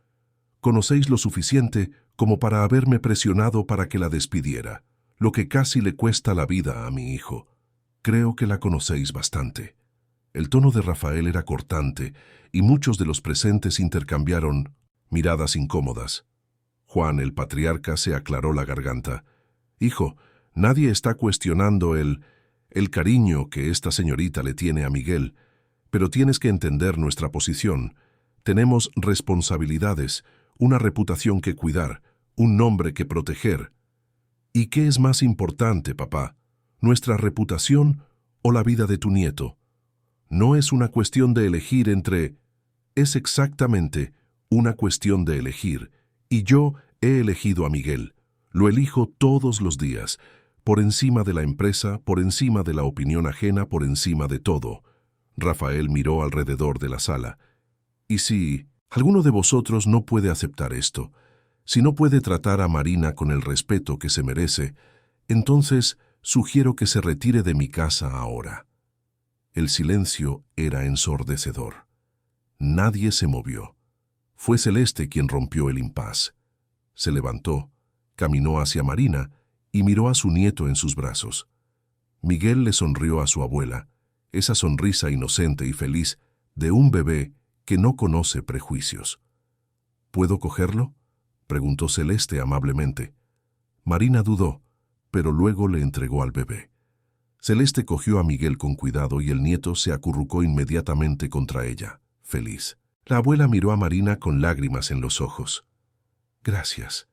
Conocéis lo suficiente como para haberme presionado para que la despidiera, lo que casi le cuesta la vida a mi hijo. Creo que la conocéis bastante». El tono de Rafael era cortante y muchos de los presentes intercambiaron miradas incómodas. Juan, el patriarca, se aclaró la garganta. «Hijo, nadie está cuestionando el cariño que esta señorita le tiene a Miguel, pero tienes que entender nuestra posición. Tenemos responsabilidades, una reputación que cuidar, un nombre que proteger. ¿Y qué es más importante, papá? ¿Nuestra reputación o la vida de tu nieto? No es una cuestión de elegir entre... Es exactamente una cuestión de elegir, y yo he elegido a Miguel. Lo elijo todos los días, por encima de la empresa, por encima de la opinión ajena, por encima de todo». Rafael miró alrededor de la sala. «Y si alguno de vosotros no puede aceptar esto, si no puede tratar a Marina con el respeto que se merece, entonces sugiero que se retire de mi casa ahora». El silencio era ensordecedor. Nadie se movió. Fue Celeste quien rompió el impas. Se levantó, caminó hacia Marina y miró a su nieto en sus brazos. Miguel le sonrió a su abuela, esa sonrisa inocente y feliz de un bebé que no conoce prejuicios. ¿Puedo cogerlo?, preguntó Celeste amablemente. Marina dudó, pero luego le entregó al bebé. Celeste cogió a Miguel con cuidado y el nieto se acurrucó inmediatamente contra ella, feliz. La abuela miró a Marina con lágrimas en los ojos. Gracias.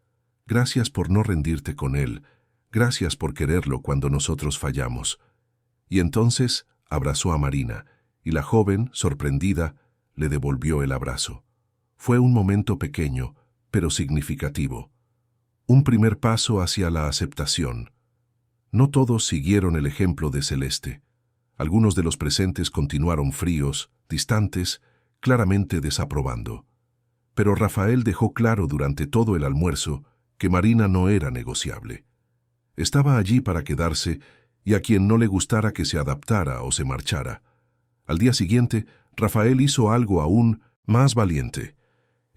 Gracias por no rendirte con él. Gracias por quererlo cuando nosotros fallamos. Y entonces abrazó a Marina, y la joven, sorprendida, le devolvió el abrazo. Fue un momento pequeño, pero significativo. Un primer paso hacia la aceptación. No todos siguieron el ejemplo de Celeste. Algunos de los presentes continuaron fríos, distantes, claramente desaprobando. Pero Rafael dejó claro durante todo el almuerzo que Marina no era negociable. Estaba allí para quedarse y a quien no le gustara que se adaptara o se marchara. Al día siguiente, Rafael hizo algo aún más valiente.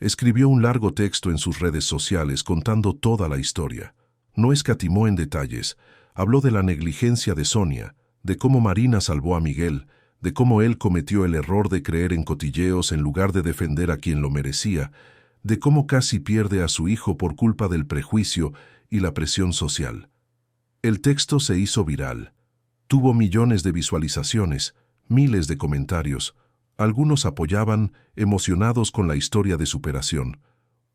Escribió un largo texto en sus redes sociales contando toda la historia. No escatimó en detalles. Habló de la negligencia de Sonia, de cómo Marina salvó a Miguel, de cómo él cometió el error de creer en cotilleos en lugar de defender a quien lo merecía, de cómo casi pierde a su hijo por culpa del prejuicio y la presión social. El texto se hizo viral. Tuvo millones de visualizaciones, miles de comentarios. Algunos apoyaban, emocionados con la historia de superación.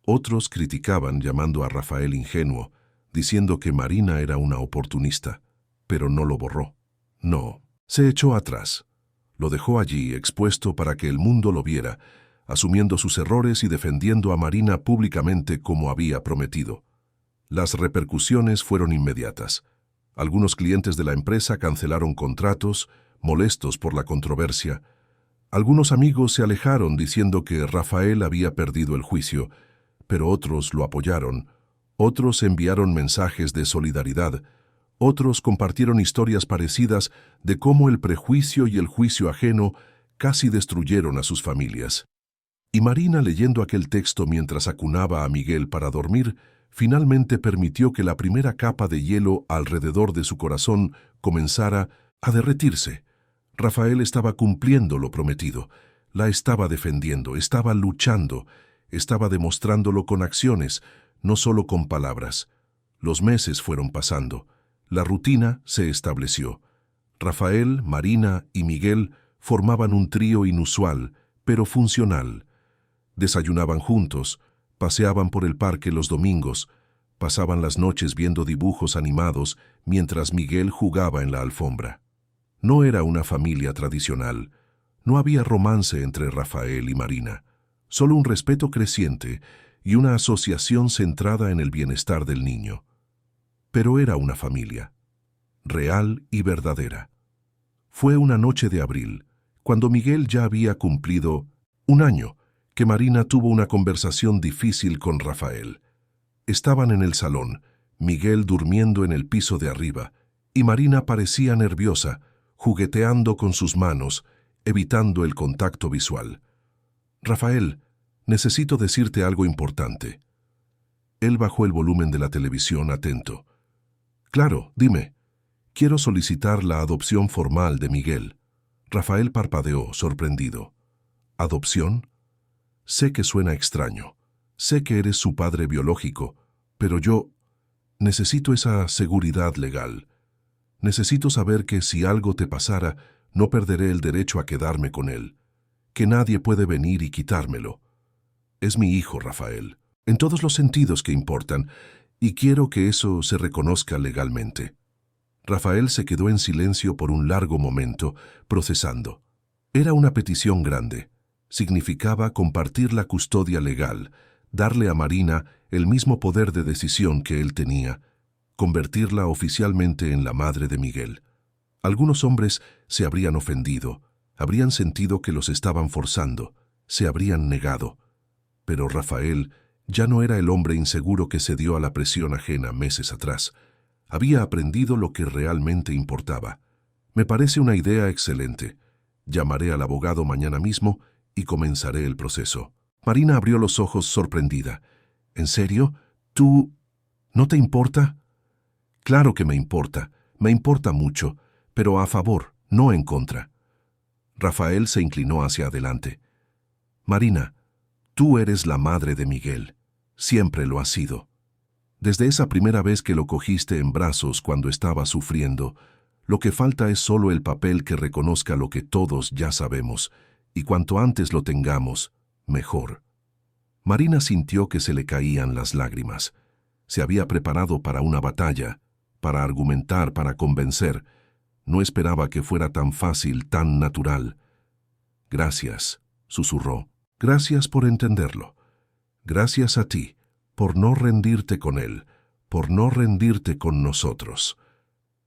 Otros criticaban, llamando a Rafael ingenuo, diciendo que Marina era una oportunista, pero no lo borró. No, se echó atrás. Lo dejó allí, expuesto para que el mundo lo viera, asumiendo sus errores y defendiendo a Marina públicamente como había prometido. Las repercusiones fueron inmediatas. Algunos clientes de la empresa cancelaron contratos, molestos por la controversia. Algunos amigos se alejaron diciendo que Rafael había perdido el juicio, pero otros lo apoyaron. Otros enviaron mensajes de solidaridad. Otros compartieron historias parecidas de cómo el prejuicio y el juicio ajeno casi destruyeron a sus familias. Y Marina, leyendo aquel texto mientras acunaba a Miguel para dormir, finalmente permitió que la primera capa de hielo alrededor de su corazón comenzara a derretirse. Rafael estaba cumpliendo lo prometido, la estaba defendiendo, estaba luchando, estaba demostrándolo con acciones, no solo con palabras. Los meses fueron pasando, la rutina se estableció. Rafael, Marina y Miguel formaban un trío inusual, pero funcional. Desayunaban juntos, paseaban por el parque los domingos, pasaban las noches viendo dibujos animados mientras Miguel jugaba en la alfombra. No era una familia tradicional, no había romance entre Rafael y Marina, solo un respeto creciente y una asociación centrada en el bienestar del niño. Pero era una familia, real y verdadera. Fue una noche de abril, cuando Miguel ya había cumplido 1 año, que Marina tuvo una conversación difícil con Rafael. Estaban en el salón, Miguel durmiendo en el piso de arriba, y Marina parecía nerviosa, jugueteando con sus manos, evitando el contacto visual. «Rafael, necesito decirte algo importante». Él bajó el volumen de la televisión atento. «Claro, dime. Quiero solicitar la adopción formal de Miguel». Rafael parpadeó, sorprendido. «¿Adopción? Sé que suena extraño. Sé que eres su padre biológico, pero yo necesito esa seguridad legal. Necesito saber que si algo te pasara, no perderé el derecho a quedarme con él. Que nadie puede venir y quitármelo. Es mi hijo, Rafael, en todos los sentidos que importan, y quiero que eso se reconozca legalmente». Rafael se quedó en silencio por un largo momento, procesando. Era una petición grande. Significaba compartir la custodia legal, darle a Marina el mismo poder de decisión que él tenía, convertirla oficialmente en la madre de Miguel. Algunos hombres se habrían ofendido, habrían sentido que los estaban forzando, se habrían negado. Pero Rafael ya no era el hombre inseguro que cedió a la presión ajena meses atrás. Había aprendido lo que realmente importaba. «Me parece una idea excelente. Llamaré al abogado mañana mismo y comenzaré el proceso. Marina abrió los ojos sorprendida. ¿En serio? ¿Tú no te importa? Claro que me importa mucho, pero a favor, no en contra. Rafael se inclinó hacia adelante. Marina, tú eres la madre de Miguel. Siempre lo has sido. Desde esa primera vez que lo cogiste en brazos cuando estaba sufriendo, lo que falta es solo el papel que reconozca lo que todos ya sabemos, y cuanto antes lo tengamos, mejor. Marina sintió que se le caían las lágrimas. Se había preparado para una batalla, para argumentar, para convencer. No esperaba que fuera tan fácil, tan natural. Gracias, susurró. Gracias por entenderlo. Gracias a ti, por no rendirte con él, por no rendirte con nosotros.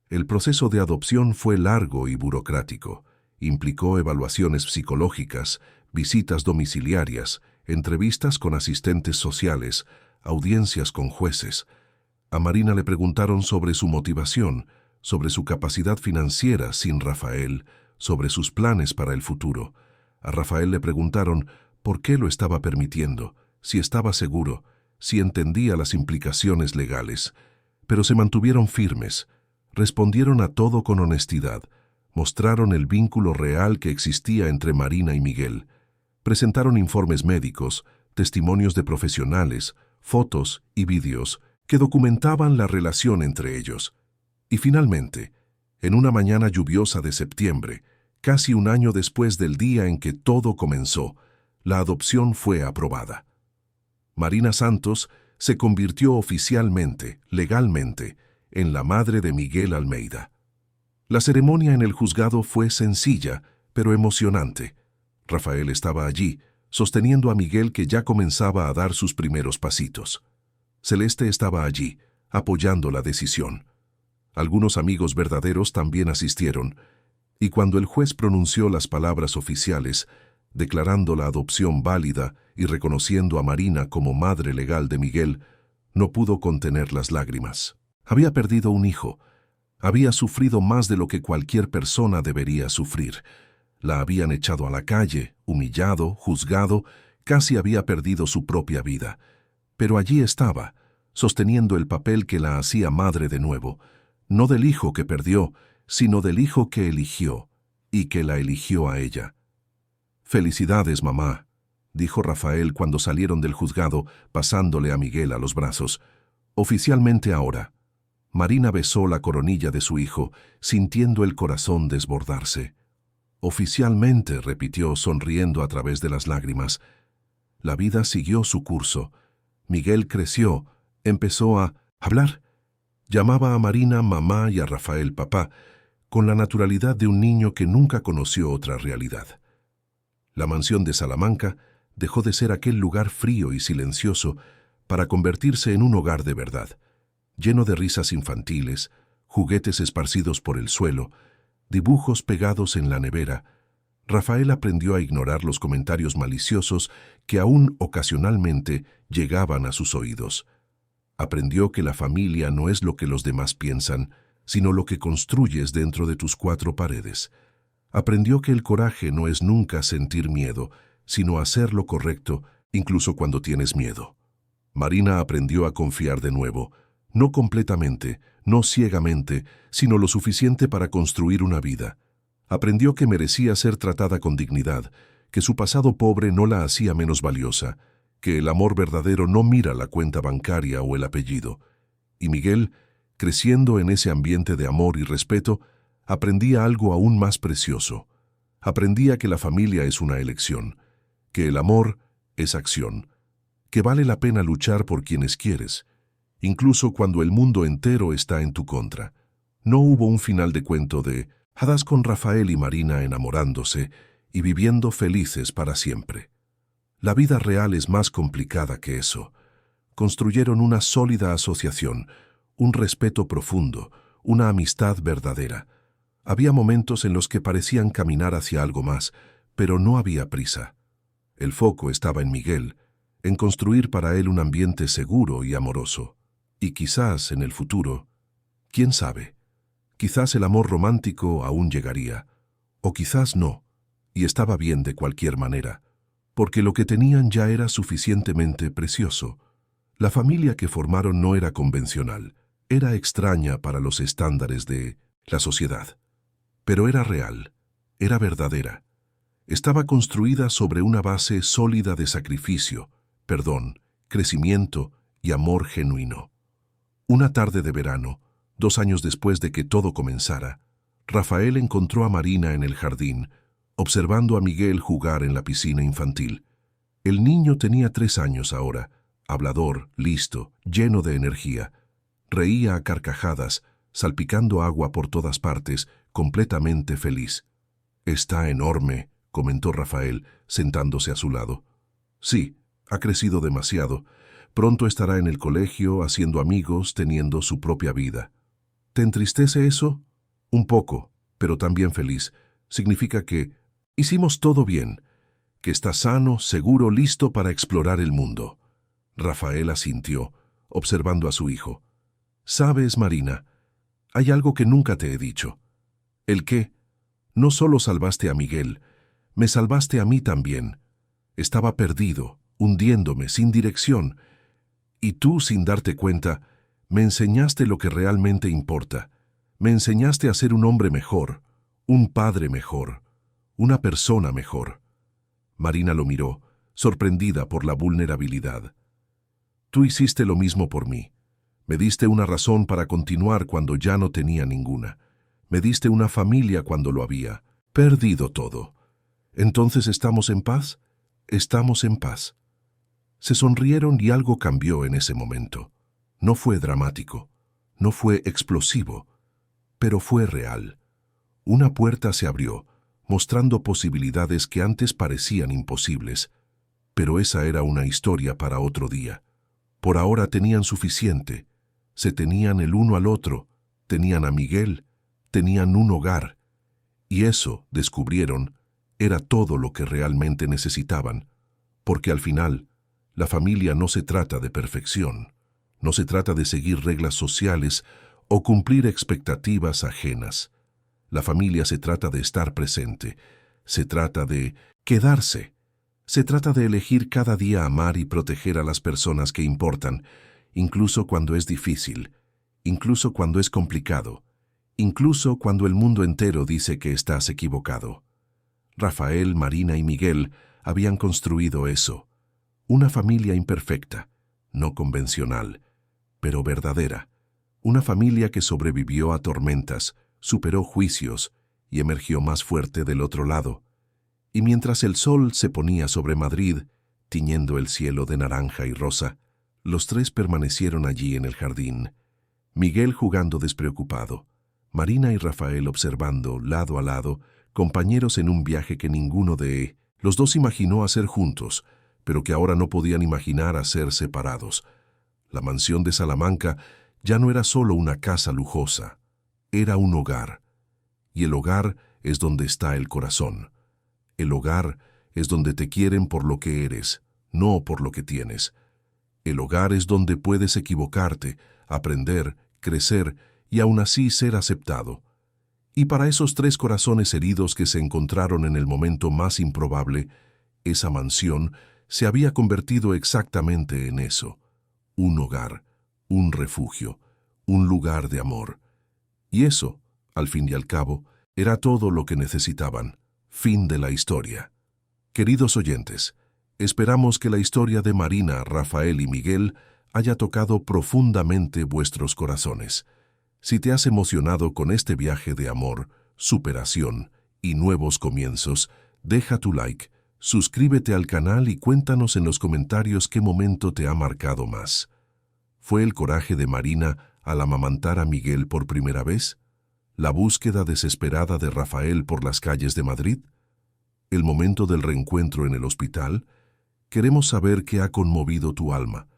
El proceso de adopción fue largo y burocrático. Implicó evaluaciones psicológicas, visitas domiciliarias, entrevistas con asistentes sociales, audiencias con jueces. A Marina le preguntaron sobre su motivación, sobre su capacidad financiera sin Rafael, sobre sus planes para el futuro. A Rafael le preguntaron por qué lo estaba permitiendo, si estaba seguro, si entendía las implicaciones legales. Pero se mantuvieron firmes, respondieron a todo con honestidad, mostraron el vínculo real que existía entre Marina y Miguel. Presentaron informes médicos, testimonios de profesionales, fotos y vídeos que documentaban la relación entre ellos. Y finalmente, en una mañana lluviosa de septiembre, casi un año después del día en que todo comenzó, la adopción fue aprobada. Marina Santos se convirtió oficialmente, legalmente, en la madre de Miguel Almeida. La ceremonia en el juzgado fue sencilla, pero emocionante. Rafael estaba allí, sosteniendo a Miguel que ya comenzaba a dar sus primeros pasitos. Celeste estaba allí, apoyando la decisión. Algunos amigos verdaderos también asistieron, y cuando el juez pronunció las palabras oficiales, declarando la adopción válida y reconociendo a Marina como madre legal de Miguel, no pudo contener las lágrimas. Había perdido un hijo. Había sufrido más de lo que cualquier persona debería sufrir. La habían echado a la calle, humillado, juzgado, casi había perdido su propia vida. Pero allí estaba, sosteniendo el papel que la hacía madre de nuevo, no del hijo que perdió, sino del hijo que eligió, y que la eligió a ella. «Felicidades, mamá», dijo Rafael cuando salieron del juzgado, pasándole a Miguel a los brazos. «Oficialmente ahora». Marina besó la coronilla de su hijo, sintiendo el corazón desbordarse. «Oficialmente», repitió, sonriendo a través de las lágrimas. La vida siguió su curso. Miguel creció, empezó a hablar. Llamaba a Marina mamá y a Rafael papá, con la naturalidad de un niño que nunca conoció otra realidad. La mansión de Salamanca dejó de ser aquel lugar frío y silencioso para convertirse en un hogar de verdad, lleno de risas infantiles, juguetes esparcidos por el suelo, dibujos pegados en la nevera. Rafael aprendió a ignorar los comentarios maliciosos que aún ocasionalmente llegaban a sus oídos. Aprendió que la familia no es lo que los demás piensan, sino lo que construyes dentro de tus cuatro paredes. Aprendió que el coraje no es nunca sentir miedo, sino hacer lo correcto, incluso cuando tienes miedo. Marina aprendió a confiar de nuevo, no completamente, no ciegamente, sino lo suficiente para construir una vida. Aprendió que merecía ser tratada con dignidad, que su pasado pobre no la hacía menos valiosa, que el amor verdadero no mira la cuenta bancaria o el apellido. Y Miguel, creciendo en ese ambiente de amor y respeto, aprendía algo aún más precioso. Aprendía que la familia es una elección, que el amor es acción, que vale la pena luchar por quienes quieres, incluso cuando el mundo entero está en tu contra. No hubo un final de cuento de hadas con Rafael y Marina enamorándose y viviendo felices para siempre. La vida real es más complicada que eso. Construyeron una sólida asociación, un respeto profundo, una amistad verdadera. Había momentos en los que parecían caminar hacia algo más, pero no había prisa. El foco estaba en Miguel, en construir para él un ambiente seguro y amoroso. Y quizás en el futuro, quién sabe, quizás el amor romántico aún llegaría, o quizás no, y estaba bien de cualquier manera. porque lo que tenían ya era suficientemente precioso. La familia que formaron no era convencional, era extraña para los estándares de la sociedad, pero era real, era verdadera. Estaba construida sobre una base sólida de sacrificio, perdón, crecimiento y amor genuino. Una tarde de verano, 2 años después de que todo comenzara, Rafael encontró a Marina en el jardín, observando a Miguel jugar en la piscina infantil. El niño tenía 3 años ahora, hablador, listo, lleno de energía. Reía a carcajadas, salpicando agua por todas partes, completamente feliz. «Está enorme», comentó Rafael, sentándose a su lado. «Sí, ha crecido demasiado. Pronto estará en el colegio, haciendo amigos, teniendo su propia vida». «¿Te entristece eso?» «Un poco, pero también feliz. Significa que hicimos todo bien, que está sano, seguro, listo para explorar el mundo». Rafael asintió, observando a su hijo. «¿Sabes, Marina? Hay algo que nunca te he dicho». «¿El qué?» «No solo salvaste a Miguel, me salvaste a mí también. Estaba perdido, hundiéndome, sin dirección. Y tú, sin darte cuenta, me enseñaste lo que realmente importa. Me enseñaste a ser un hombre mejor, un padre mejor, una persona mejor». Marina lo miró, sorprendida por la vulnerabilidad. «Tú hiciste lo mismo por mí. Me diste una razón para continuar cuando ya no tenía ninguna. Me diste una familia cuando lo había. Perdido todo. Entonces, ¿estamos en paz?» «Estamos en paz». Se sonrieron y algo cambió en ese momento. No fue dramático, no fue explosivo, pero fue real. Una puerta se abrió, mostrando posibilidades que antes parecían imposibles. Pero esa era una historia para otro día. Por ahora tenían suficiente. Se tenían el uno al otro, tenían a Miguel, tenían un hogar. Y eso, descubrieron, era todo lo que realmente necesitaban. Porque al final, la familia no se trata de perfección, no se trata de seguir reglas sociales o cumplir expectativas ajenas. La familia se trata de estar presente, se trata de quedarse, se trata de elegir cada día amar y proteger a las personas que importan, incluso cuando es difícil, incluso cuando es complicado, incluso cuando el mundo entero dice que estás equivocado. Rafael, Marina y Miguel habían construido eso. Una familia imperfecta, no convencional, pero verdadera. Una familia que sobrevivió a tormentas, superó juicios y emergió más fuerte del otro lado. Y mientras el sol se ponía sobre Madrid, tiñendo el cielo de naranja y rosa, los tres permanecieron allí en el jardín. Miguel jugando despreocupado, Marina y Rafael observando lado a lado, compañeros en un viaje que ninguno de los dos imaginó hacer juntos, pero que ahora no podían imaginar hacer separados. La mansión de Salamanca ya no era solo una casa lujosa, era un hogar. Y el hogar es donde está el corazón. El hogar es donde te quieren por lo que eres, no por lo que tienes. El hogar es donde puedes equivocarte, aprender, crecer y aún así ser aceptado. Y para esos tres corazones heridos que se encontraron en el momento más improbable, esa mansión se había convertido exactamente en eso: un hogar, un refugio, un lugar de amor. Y eso, al fin y al cabo, era todo lo que necesitaban. Fin de la historia. Queridos oyentes, esperamos que la historia de Marina, Rafael y Miguel haya tocado profundamente vuestros corazones. Si te has emocionado con este viaje de amor, superación y nuevos comienzos, deja tu like, suscríbete al canal y cuéntanos en los comentarios qué momento te ha marcado más. ¿Fue el coraje de Marina al amamantar a Miguel por primera vez? ¿La búsqueda desesperada de Rafael por las calles de Madrid? ¿El momento del reencuentro en el hospital? Queremos saber qué ha conmovido tu alma.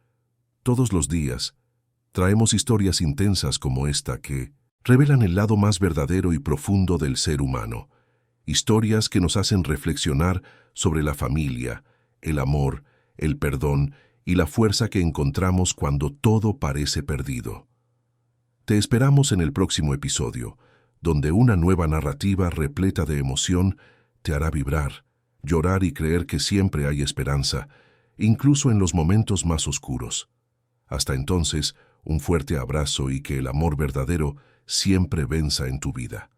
Todos los días, traemos historias intensas como esta que revelan el lado más verdadero y profundo del ser humano. Historias que nos hacen reflexionar sobre la familia, el amor, el perdón y la fuerza que encontramos cuando todo parece perdido. Te esperamos en el próximo episodio, donde una nueva narrativa repleta de emoción te hará vibrar, llorar y creer que siempre hay esperanza, incluso en los momentos más oscuros. Hasta entonces, un fuerte abrazo y que el amor verdadero siempre venza en tu vida.